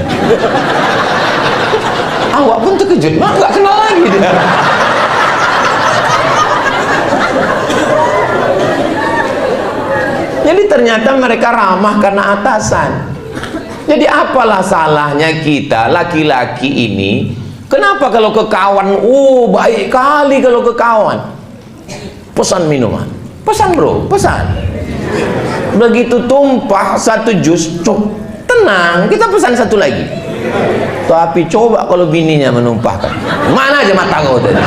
Awak pun terkejut, mak nggak kenal lagi dia. Jadi ternyata mereka ramah karena atasan. Jadi apalah salahnya kita laki-laki ini? Kenapa kalau ke kawan, baik kali kalau ke kawan. Pesan minuman, pesan bro, pesan. Begitu tumpah 1 jus, tenang, kita pesan 1 lagi. Tapi coba kalau bininya menumpahkan, mana aja mata kau tadi.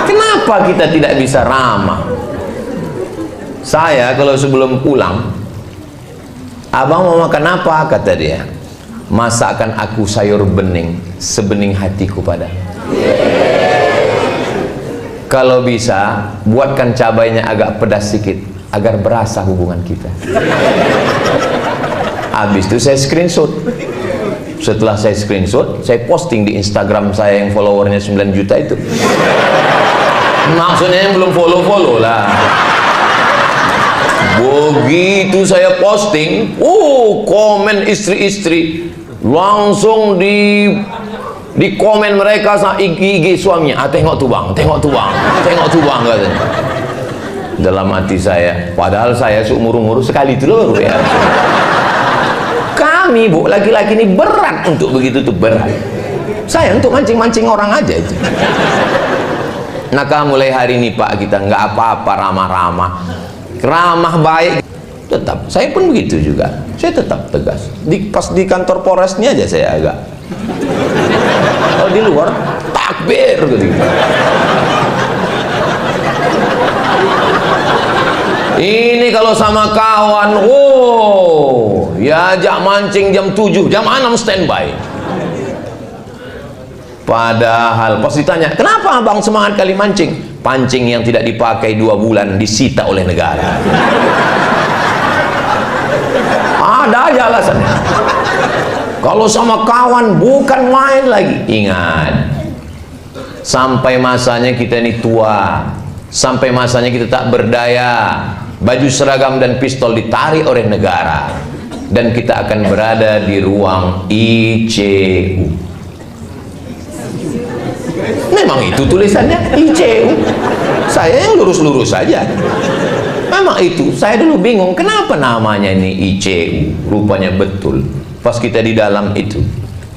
Kenapa kita tidak bisa ramah? Saya kalau sebelum pulang, abang mau makan apa? Kata dia, masakan aku sayur bening, sebening hatiku pada. Kalau bisa, buatkan cabainya agak pedas sedikit, agar berasa hubungan kita. Habis itu saya screenshot. Setelah saya screenshot, saya posting di Instagram saya yang followernya 9 juta itu. Maksudnya yang belum follow lah. Begitu saya posting, komen istri-istri langsung Di komen mereka sama IG suaminya, tengok tuh bang, tengok tuh bang, tengok tuh bang, katanya. Dalam hati saya, padahal saya seumur-umur sekali itu loh ya. Kami bu, laki-laki ini berat untuk begitu tuh, berat. Saya untuk mancing-mancing orang aja itu. Maka mulai hari ini Pak, kita nggak apa-apa ramah-ramah, ramah baik. Tetap, saya pun begitu juga. Saya tetap tegas. Pas di kantor Polresnya aja saya agak. Kalau di luar takbir gitu. Ini kalau sama kawan, ya ajak mancing jam 7, jam 6 standby. Padahal pas ditanya, kenapa abang semangat kali mancing? Pancing yang tidak dipakai 2 bulan disita oleh negara. Ada aja alasannya. Kalau sama kawan bukan main lagi. Ingat, sampai masanya kita ini tua, sampai masanya kita tak berdaya, baju seragam dan pistol ditarik oleh negara, dan kita akan berada di ruang ICU. Memang itu tulisannya ICU. Saya yang lurus-lurus saja. Memang itu. Saya dulu bingung kenapa namanya ini ICU. Rupanya betul. Pas kita di dalam itu,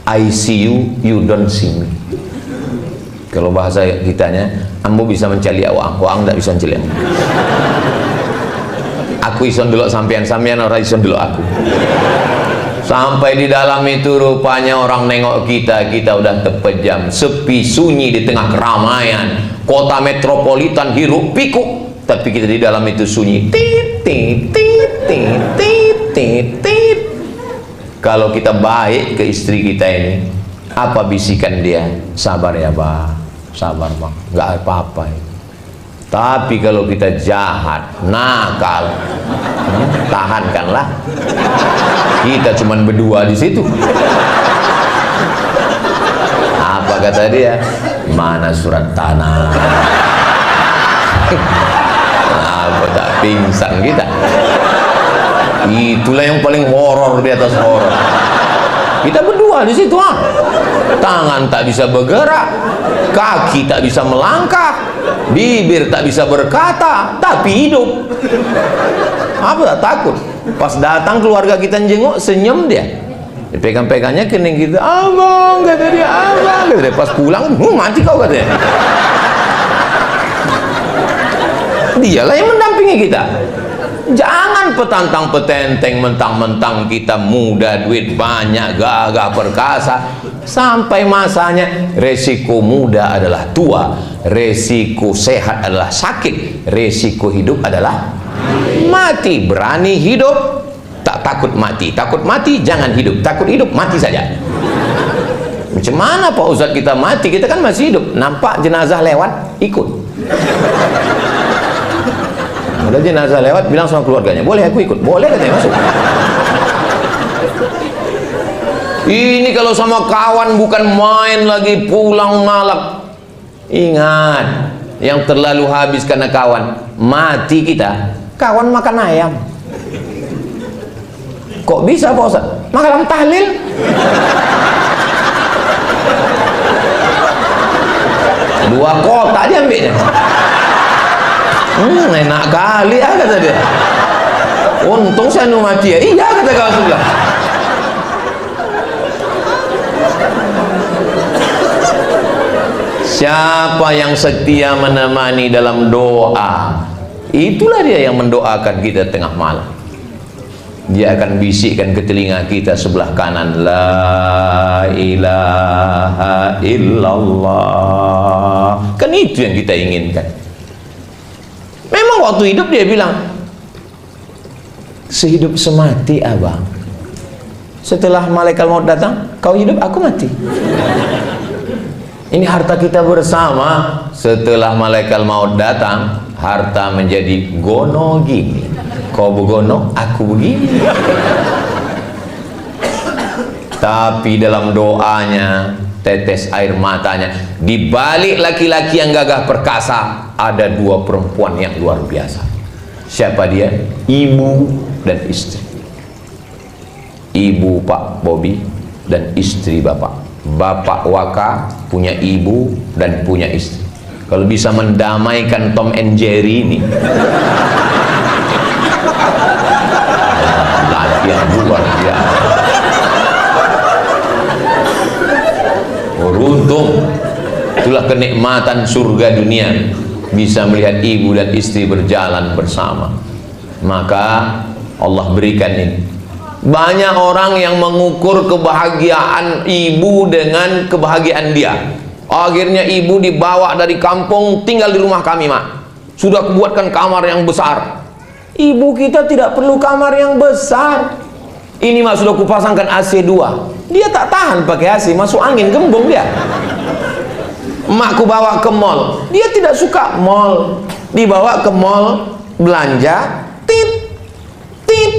I see you, you don't see me. Kalau bahasa kitanya, ambo bisa mencari awang, awang tidak bisa mencari ambo. Aku ison dulu sampean, sampean orang ison dulu aku. Sampai di dalam itu rupanya orang nengok kita, kita udah terpejam, sepi sunyi di tengah keramaian, kota metropolitan hiruk pikuk, tapi kita di dalam itu sunyi. Tit tit tit tit tit tit tit. Kalau kita baik ke istri kita ini, apa bisikan dia? Sabar ya bang, sabar bang, nggak apa-apa. Tapi kalau kita jahat, nakal, tahankanlah. Kita cuman berdua di situ. Apa kata dia? Mana surat tanah? Apa tak pingsan kita? Itulah yang paling horor di atas horor. Kita berdua di situ, tangan tak bisa bergerak, kaki tak bisa melangkah, bibir tak bisa berkata, tapi hidup. Apa tak takut? Pas datang keluarga kita jenguk, senyum dia. Dipegang-pegangnya kening kita, abang, kata dia, abang, kata dia. Pas pulang, mati kau, katanya. Dialah yang mendampingi kita. Jangan petantang petenteng, mentang-mentang kita muda, duit banyak, gagah perkasa. Sampai masanya, resiko muda adalah tua, resiko sehat adalah sakit, resiko hidup adalah mati. Berani hidup, tak takut mati. Takut mati, jangan hidup. Takut hidup, mati saja. Macam mana Pak Ustadz kita mati? Kita kan masih hidup. Nampak jenazah lewat, ikut. Ada jenazah lewat, bilang sama keluarganya, boleh aku ikut? Boleh, katanya, masuk. Ini kalau sama kawan bukan main lagi, pulang malam. Ingat, yang terlalu habis karena kawan, mati kita. Kawan makan ayam. Kok bisa Pak Ustaz? Makan tahlil. Dua kotak dia ambilnya. Enak kali ya, kata dia. Untung saya mati ya. Iya, kata kawan sebelah. Siapa yang setia menemani dalam doa, itulah dia yang mendoakan kita tengah malam. Dia akan bisikkan ke telinga kita sebelah kanan, la ilaha illallah. Kan itu yang kita inginkan. Memang waktu hidup dia bilang, sehidup semati abang. Setelah malaikat maut datang, kau hidup, aku mati. Ini harta kita bersama. Setelah malaikat maut datang, harta menjadi gono gini. Kau begono, aku begini. Tapi dalam doanya, tetes air matanya, di balik laki-laki yang gagah perkasa, ada dua perempuan yang luar biasa. Siapa dia? Ibu dan istri. Ibu Pak Bobby dan istri Bapak bapak waka, punya ibu dan punya istri. Kalau bisa mendamaikan Tom and Jerry ini, latihan luar biasa. Beruntung, itulah kenikmatan surga dunia, bisa melihat ibu dan istri berjalan bersama. Maka Allah berikan ini. Banyak orang yang mengukur kebahagiaan ibu dengan kebahagiaan dia. Akhirnya ibu dibawa dari kampung, tinggal di rumah kami, Mak. Sudah kubuatkan kamar yang besar. Ibu kita tidak perlu kamar yang besar. Ini, Mak, sudah kupasangkan AC 2. Dia tak tahan pakai AC, masuk angin, gembung dia. Emakku bawa ke mall, dia tidak suka mall. Dibawa ke mall, belanja, tit, tit,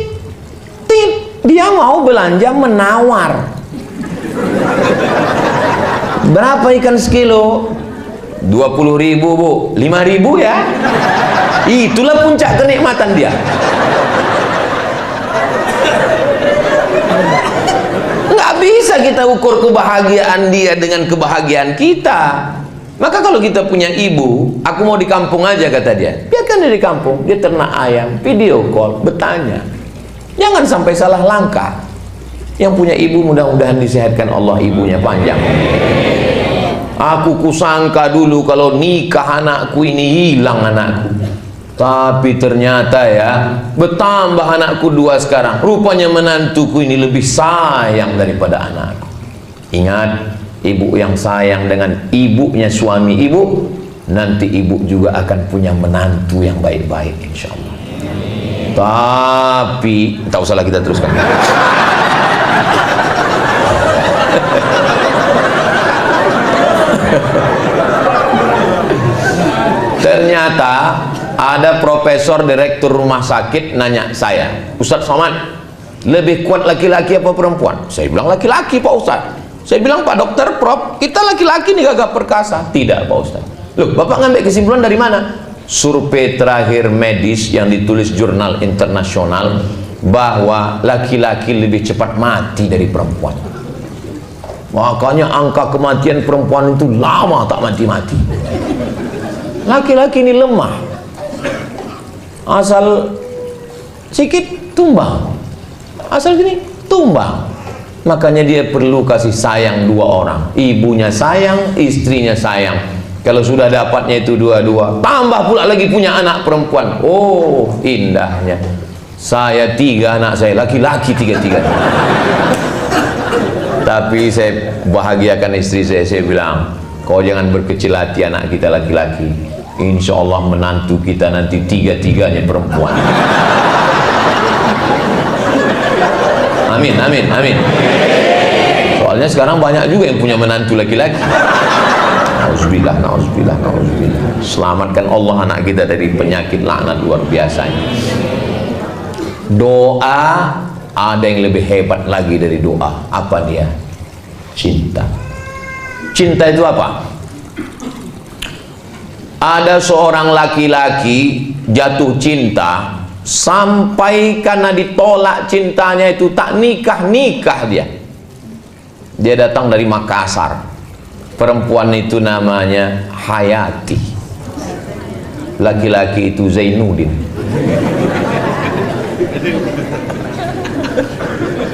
tit. Dia mau belanja menawar. Berapa ikan sekilo? 20.000, Bu. 5.000 ya. Itulah puncak kenikmatan dia. Nggak bisa kita ukur kebahagiaan dia dengan kebahagiaan kita. Maka kalau kita punya ibu, aku mau di kampung aja, kata dia. Biarkan dia di kampung, dia ternak ayam, video call, bertanya. Jangan sampai salah langkah. Yang punya ibu mudah-mudahan disehatkan Allah, ibunya panjang. Aku kusangka dulu kalau nikah anakku ini hilang anakku. Tapi ternyata ya, bertambah anakku 2 sekarang. Rupanya menantuku ini lebih sayang daripada anakku. Ingat, ibu yang sayang dengan ibunya suami ibu, nanti ibu juga akan punya menantu yang baik-baik, insya Allah. Tapi tak usahlah kita teruskan. Ternyata ada profesor direktur rumah sakit nanya saya, Ustadz Somad, lebih kuat laki-laki apa perempuan? Saya bilang laki-laki, Pak Ustadz. Saya bilang, Pak Dokter, Prof, kita laki-laki nih gagah perkasa. Tidak, Pak Ustadz. Loh, Bapak ngambil kesimpulan dari mana? Survei terakhir medis yang ditulis jurnal internasional bahwa laki-laki lebih cepat mati dari perempuan. Makanya angka kematian perempuan itu lama tak mati-mati. Laki-laki ini lemah, asal sikit tumbang, asal gini tumbang. Makanya dia perlu kasih sayang 2 orang, ibunya sayang, istrinya sayang. Kalau sudah dapatnya itu 2-2, tambah pula lagi punya anak perempuan. Oh, indahnya. Saya 3 anak saya laki-laki 3-3. Tapi saya bahagiakan istri saya bilang, kau jangan berkecil hati, anak kita laki-laki. Insya Allah menantu kita nanti 3-3-nya perempuan. Amin, amin, amin. Soalnya sekarang banyak juga yang punya menantu laki-laki. Nauzubillah, nauzubillah, nauzubillah. Selamatkan Allah anak kita dari penyakit laknat luar biasanya. Doa, ada yang lebih hebat lagi dari doa. Apa dia? Cinta. Cinta itu apa? Ada seorang laki-laki jatuh cinta sampai karena ditolak cintanya itu tak nikah dia. Dia datang dari Makassar. Perempuan itu namanya Hayati, laki-laki itu Zainuddin.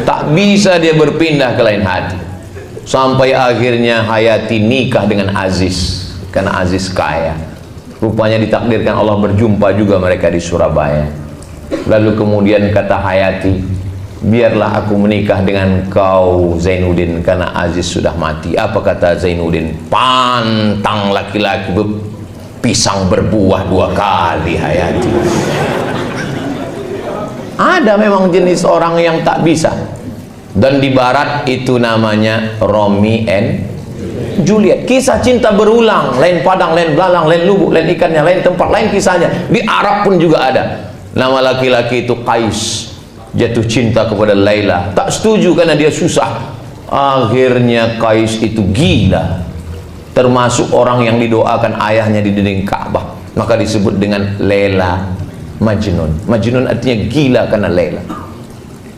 Tak bisa dia berpindah ke lain hati, sampai akhirnya Hayati nikah dengan Aziz, karena Aziz kaya. Rupanya ditakdirkan Allah berjumpa juga mereka di Surabaya. Lalu kemudian kata Hayati, biarlah aku menikah dengan kau Zainuddin, karena Aziz sudah mati. Apa kata Zainuddin? Pantang laki-laki pisang berbuah 2 kali, Hayati. Ada memang jenis orang yang tak bisa. Dan di barat itu namanya Romeo and Juliet. Kisah cinta berulang, lain padang, lain belalang, lain lubuk, lain ikannya, lain tempat, lain kisahnya. Di Arab pun juga ada. Nama laki-laki itu Qais, jatuh cinta kepada Laila, tak setuju karena dia susah. Akhirnya Qais itu gila, termasuk orang yang didoakan ayahnya di dinding Ka'bah, maka disebut dengan Laila Majnun. Majnun artinya gila karena Laila.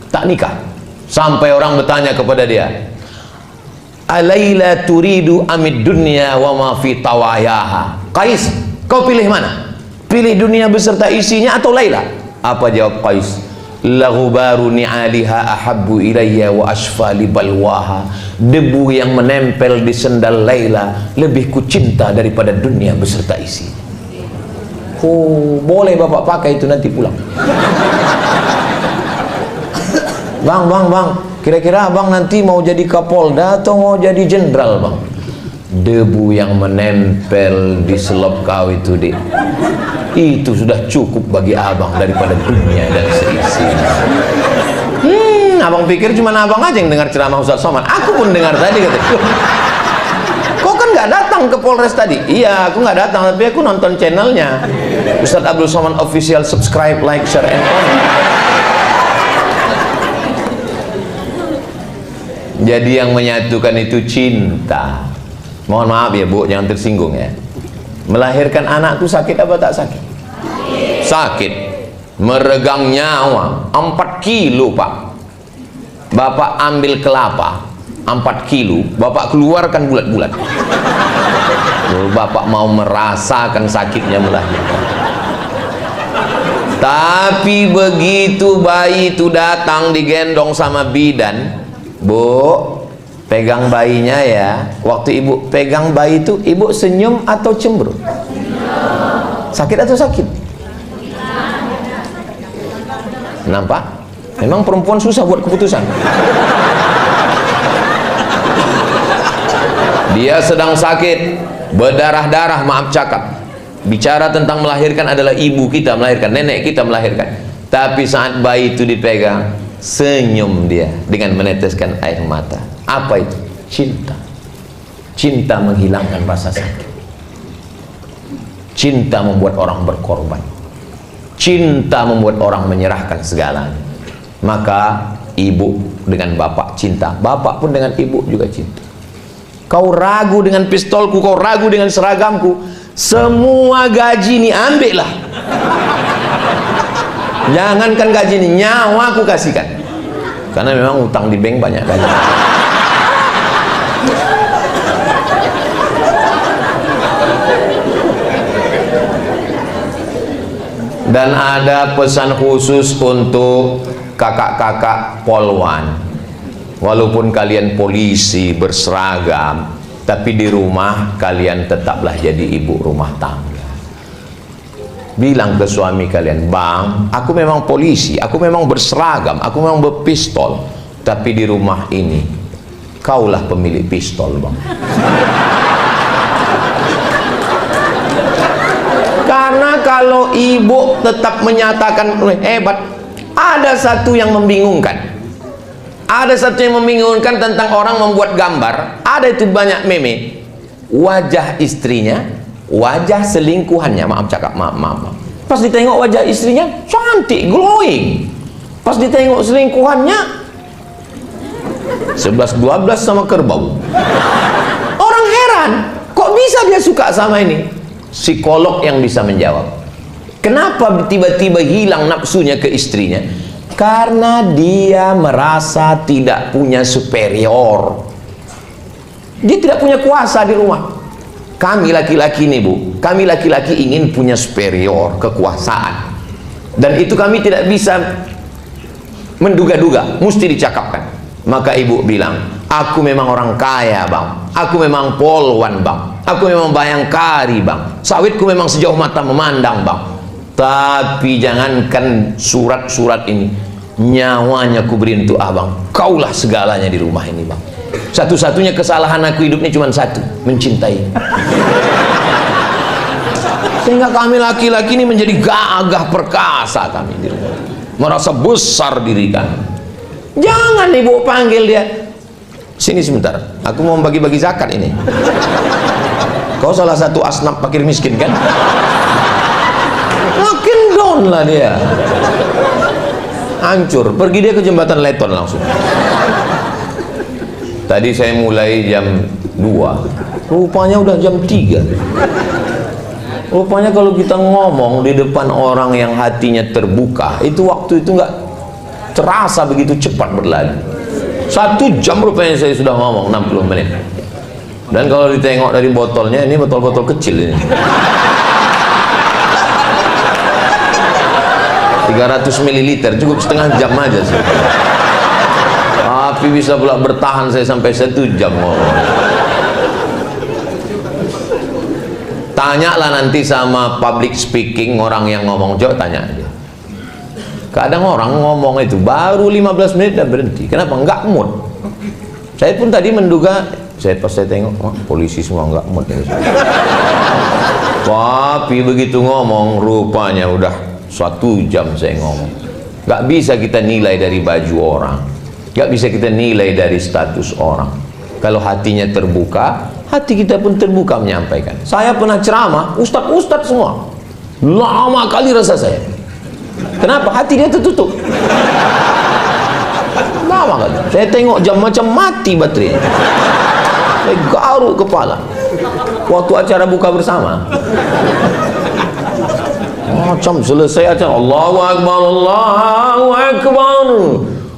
Tak nikah, sampai orang bertanya kepada dia, alaila turidu amid dunya wa ma fi tawayaha. Qais, kau pilih mana? Pilih dunia beserta isinya atau Laila? Apa jawab Qais? Laghubaru ni'aliha ahabbu ilayya wa ashfa li balwaha. Debu yang menempel di sendal Laila lebih ku cinta daripada dunia beserta isi. Oh, boleh bapak pakai itu nanti pulang. Bang, kira-kira abang nanti mau jadi Kapolda atau mau jadi jenderal, bang? Debu yang menempel di selop kau itu, Dik, itu sudah cukup bagi abang daripada dunia dan seisinya. Abang pikir cuma abang aja yang dengar ceramah Ustaz Somad? Aku pun dengar tadi, kata. Kau kan nggak datang ke Polres tadi? Iya, aku nggak datang, tapi aku nonton channelnya Ustaz Abdul Somad Official. Subscribe, like, share, and comment. Jadi yang menyatukan itu cinta. Mohon maaf ya Bu, jangan tersinggung ya. Melahirkan anak itu sakit apa tak sakit? Sakit. Meregang nyawa 4 kilo Pak. Bapak ambil kelapa 4 kilo, Bapak keluarkan bulat-bulat. Bapak mau merasakan sakitnya melahirkan. Tapi begitu bayi itu datang digendong sama bidan, Bu, pegang bayinya ya. Waktu ibu pegang bayi itu, ibu senyum atau cemberut? Sakit atau sakit? Nampak? Memang perempuan susah buat keputusan. Dia sedang sakit, berdarah-darah, maaf cakap. Bicara tentang melahirkan adalah ibu kita melahirkan, nenek kita melahirkan. Tapi saat bayi itu dipegang, senyum dia dengan meneteskan air mata. Apa itu? Cinta. Cinta menghilangkan rasa sakit. Cinta membuat orang berkorban. Cinta membuat orang menyerahkan segalanya. Maka ibu dengan bapak cinta, bapak pun dengan ibu juga cinta. Kau ragu dengan pistolku, kau ragu dengan seragamku, semua gaji ini ambillah. Jangankan gaji ini, nyawa aku kasihkan. Karena memang utang di bank banyak kali. Dan ada pesan khusus untuk kakak-kakak polwan. Walaupun kalian polisi berseragam, tapi di rumah kalian tetaplah jadi ibu rumah tangga. Bilang ke suami kalian, bang, aku memang polisi, aku memang berseragam, aku memang berpistol, tapi di rumah ini kaulah pemilik pistol, bang. Karena kalau ibu tetap menyatakan hebat, ada satu yang membingungkan. Ada satu yang membingungkan tentang orang membuat gambar. Ada itu banyak meme. Wajah istrinya, wajah selingkuhannya, maaf cakap, maaf. Pas ditengok wajah istrinya, cantik, glowing. Pas ditengok selingkuhannya, 11-12 sama kerbau. Orang heran, kok bisa dia suka sama ini? Psikolog yang bisa menjawab. Kenapa tiba-tiba hilang nafsunya ke istrinya? Karena dia merasa tidak punya superior. Dia tidak punya kuasa di rumah. Kami laki-laki nih Bu, kami laki-laki ingin punya superior, kekuasaan. Dan itu kami tidak bisa menduga-duga, mesti dicakapkan. Maka ibu bilang, aku memang orang kaya bang, aku memang polwan bang, aku memang bayangkari bang, sawitku memang sejauh mata memandang bang. Tapi jangankan surat-surat ini, nyawanya ku beri untuk abang. Kaulah segalanya di rumah ini bang. Satu-satunya kesalahan aku hidup ini cuma satu, mencintai. Sehingga kami laki-laki ini menjadi gagah perkasa kami di rumah, merasa besar diri kami. Jangan ibu panggil dia, sini sebentar, aku mau bagi-bagi zakat ini. Kau salah satu asnaf fakir miskin kan? Makin down lah dia, hancur. Pergi dia ke jembatan Leton langsung. Tadi saya mulai jam 2, rupanya udah jam 3. Rupanya kalau kita ngomong di depan orang yang hatinya terbuka, itu waktu itu nggak terasa begitu cepat berlalu. 1 jam rupanya saya sudah ngomong 60 menit. Dan kalau ditengok dari botolnya, ini botol-botol kecil ini. 300 ml, cukup setengah jam aja sih. Tapi bisa pula bertahan saya sampai 1 jam ngomong. Tanyalah nanti sama public speaking, orang yang ngomong, coba tanya aja. Kadang orang ngomong itu baru 15 menit dan berhenti. Kenapa? Enggak mood. Saya pun tadi menduga, pas saya tengok, oh, polisi semua enggak mood. Tapi begitu ngomong, rupanya udah 1 jam saya ngomong. Enggak bisa kita nilai dari baju orang, enggak bisa kita nilai dari status orang. Kalau hatinya terbuka, hati kita pun terbuka menyampaikan. Saya pernah ceramah, ustadz semua, lama kali rasa saya. Kenapa? Hati dia tertutup. Lama kali. Saya tengok jam macam mati baterai. Saya garuk kepala. Waktu acara buka bersama, macam selesai acara, Allahu Akbar, Allahu Akbar.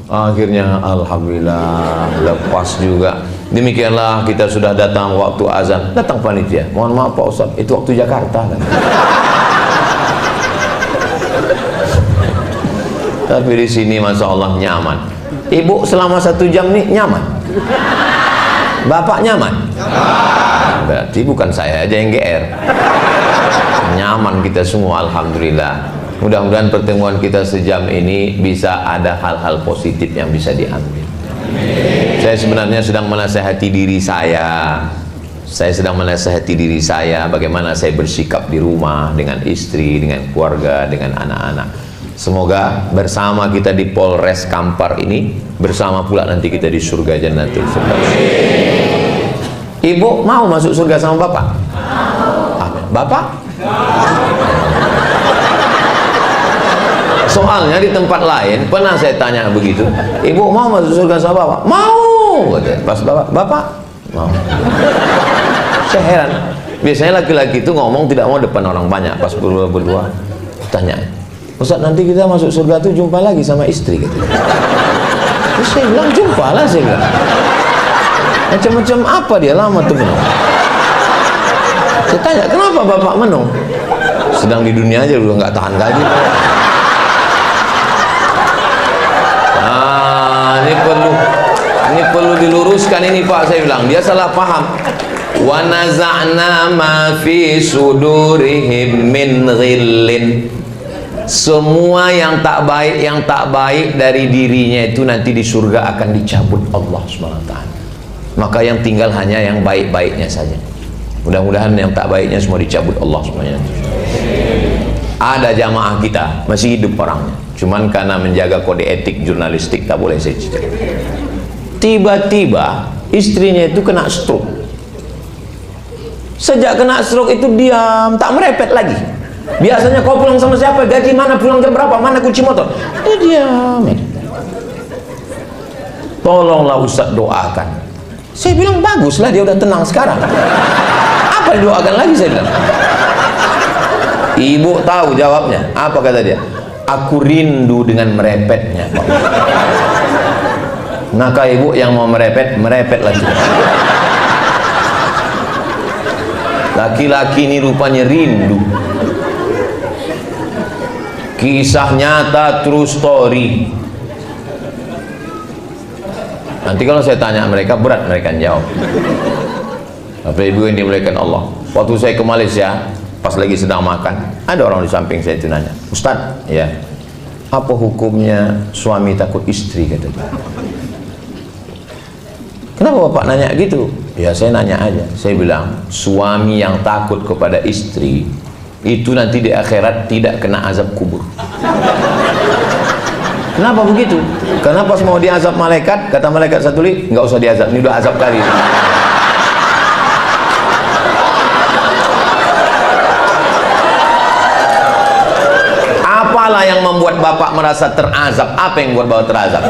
Akhirnya alhamdulillah lepas juga. Demikianlah kita sudah datang waktu azan. Datang panitia, mohon maaf Pak Ustaz, itu waktu Jakarta kan? Tapi di sini masya Allah nyaman. Ibu selama 1 jam nih nyaman. Bapak nyaman. Berarti bukan saya aja yang GR. Nyaman kita semua alhamdulillah. Mudah-mudahan pertemuan kita sejam ini bisa ada hal-hal positif yang bisa diambil. Saya sebenarnya sedang menasihati diri saya. Saya sedang menasihati diri saya bagaimana saya bersikap di rumah dengan istri, dengan keluarga, dengan anak-anak. Semoga bersama kita di Polres Kampar ini, bersama pula nanti kita di surga Jannatul Firdaus. Ibu mau masuk surga sama Bapak? Bapak? Soalnya di tempat lain pernah saya tanya begitu, ibu mau masuk surga sama Bapak? Mau. Pas Bapak mau. Saya heran. Biasanya laki-laki itu ngomong tidak mau depan orang banyak. Pas berdua tanya, Ustaz, nanti kita masuk surga tuh jumpa lagi sama istri gitu. Terus saya bilang, jumpa lah, saya bilang. Macam-macam apa dia lama tuh menung. Saya tanya, kenapa Bapak menung? Sedang di dunia aja udah nggak tahan gaji. Nah, ini perlu diluruskan ini Pak, saya bilang. Dia salah paham. Wa naza'na ma fi sudurihim min ghillin. Semua yang tak baik dari dirinya itu nanti di surga akan dicabut Allah SWT. Maka yang tinggal hanya yang baik-baiknya saja. Mudah-mudahan yang tak baiknya semua dicabut Allah SWT. Ada jamaah kita masih hidup orangnya, cuman karena menjaga kode etik jurnalistik tak boleh saya cerita. Tiba-tiba istrinya itu kena stroke. Sejak kena stroke itu diam, tak merepet lagi. Biasanya kau pulang sama siapa, gaji mana, pulang jam berapa, mana kunci motor, dia diam. Tolonglah Ustaz doakan. Saya bilang baguslah, dia udah tenang sekarang. Apa didoakan lagi, saya bilang. Ibu tahu jawabnya, apa kata dia? Aku rindu dengan merepetnya, Pak. Maka ibu yang mau merepet lagi. Laki-laki ini rupanya rindu. Kisah nyata, true story. Nanti kalau saya tanya mereka, berat mereka jawab. Bapak Ibu yang dimuliakan Allah, waktu saya ke Malaysia, pas lagi sedang makan, ada orang di samping saya itu nanya, Ustaz, ya, apa hukumnya suami takut istri, kata dia. Kenapa Bapak nanya gitu? Ya saya nanya aja. Saya bilang, suami yang takut kepada istri itu nanti di akhirat tidak kena azab kubur. Kenapa begitu? Karena pas mau diazab malaikat, kata malaikat satu li, nggak usah diazab, ini udah azab kali. Apalah yang membuat Bapak merasa terazab? Apa yang membuat Bapak terazab?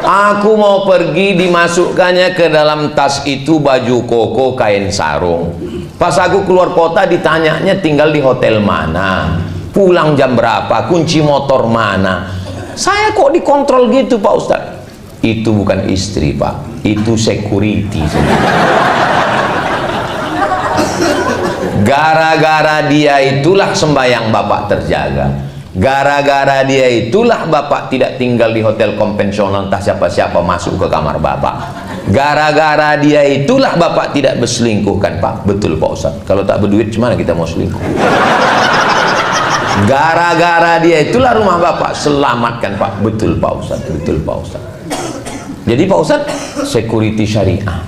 Aku mau pergi, dimasukkannya ke dalam tas itu baju koko, kain sarung. Pas aku keluar kota ditanyanya tinggal di hotel mana, pulang jam berapa, kunci motor mana. Saya kok dikontrol gitu Pak Ustadz. Itu bukan istri, Pak, itu security. Gara-gara dia itulah sembahyang Bapak terjaga. Gara-gara dia itulah Bapak tidak tinggal di hotel konvensional, entah siapa-siapa masuk ke kamar Bapak. Gara-gara dia itulah Bapak tidak berselingkuhkan, Pak. Betul, Pak Ustadz. Kalau tak berduit, gimana kita mau selingkuh? Gara-gara dia itulah rumah Bapak selamatkan, Pak. Betul, Pak Ustadz. Betul, Pak Ustadz. Jadi Pak Ustadz, security syariah.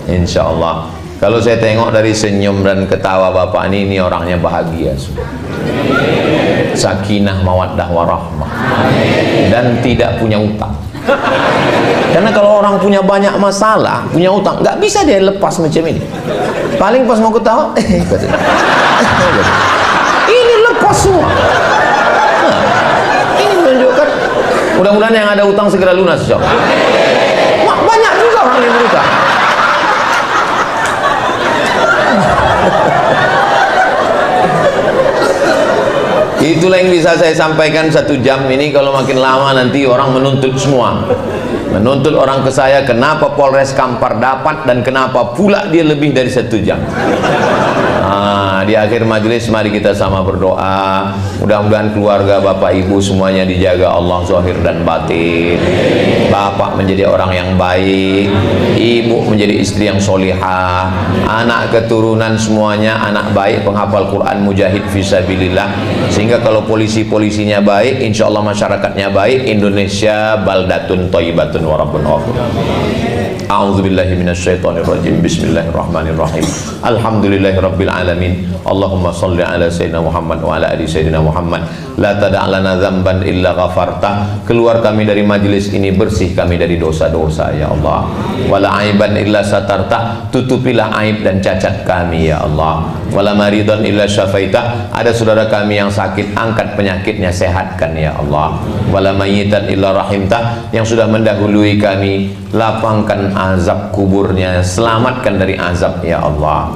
Insya Allah, kalau saya tengok dari senyum dan ketawa Bapak ini orangnya bahagia, sakinah mawaddah warahmah, dan tidak punya utang. Karena kalau orang punya banyak masalah, punya utang, nggak bisa dia lepas macam ini. Paling pas mau ketawa, ini lepas semua. Nah, ini menunjukkan, mudah-mudahan yang ada utang segera lunas. Banyak juga orang yang berutang. Itulah yang bisa saya sampaikan 1 jam ini. Kalau makin lama nanti orang menuntut semua, menuntut orang ke saya, kenapa Polres Kampar dapat dan kenapa pula dia lebih dari 1 jam. Di akhir majelis mari kita sama berdoa, mudah-mudahan keluarga Bapak Ibu semuanya dijaga Allah zahir dan batin. Bapak menjadi orang yang baik, ibu menjadi istri yang solihah, anak keturunan semuanya anak baik, penghafal Quran, mujahid fisabilillah, sehingga kalau polisinya baik, insya Allah masyarakatnya baik. Indonesia baldatun thayyibatun wa rabbun ghafur. A'udzubillahi minasyaitonirrajim. Bismillahirrahmanirrahim. Alhamdulillahirabbil alamin. Allahumma shalli ala sayyidina Muhammad wa ala ali sayyidina Muhammad. La tada' lana dzamban illa ghafarta. Keluar kami dari majelis ini, bersih kami dari dosa-dosa ya Allah. Wala aiban illa satarta. Tutupilah aib dan cacat kami ya Allah. Wala maridan illa syafaita. Ada saudara kami yang sakit, angkat penyakitnya, sehatkan ya Allah. Wala mayyitan illa rahimta. Yang sudah mendahului kami, lapangkan azab kuburnya, selamatkan dari azab ya Allah.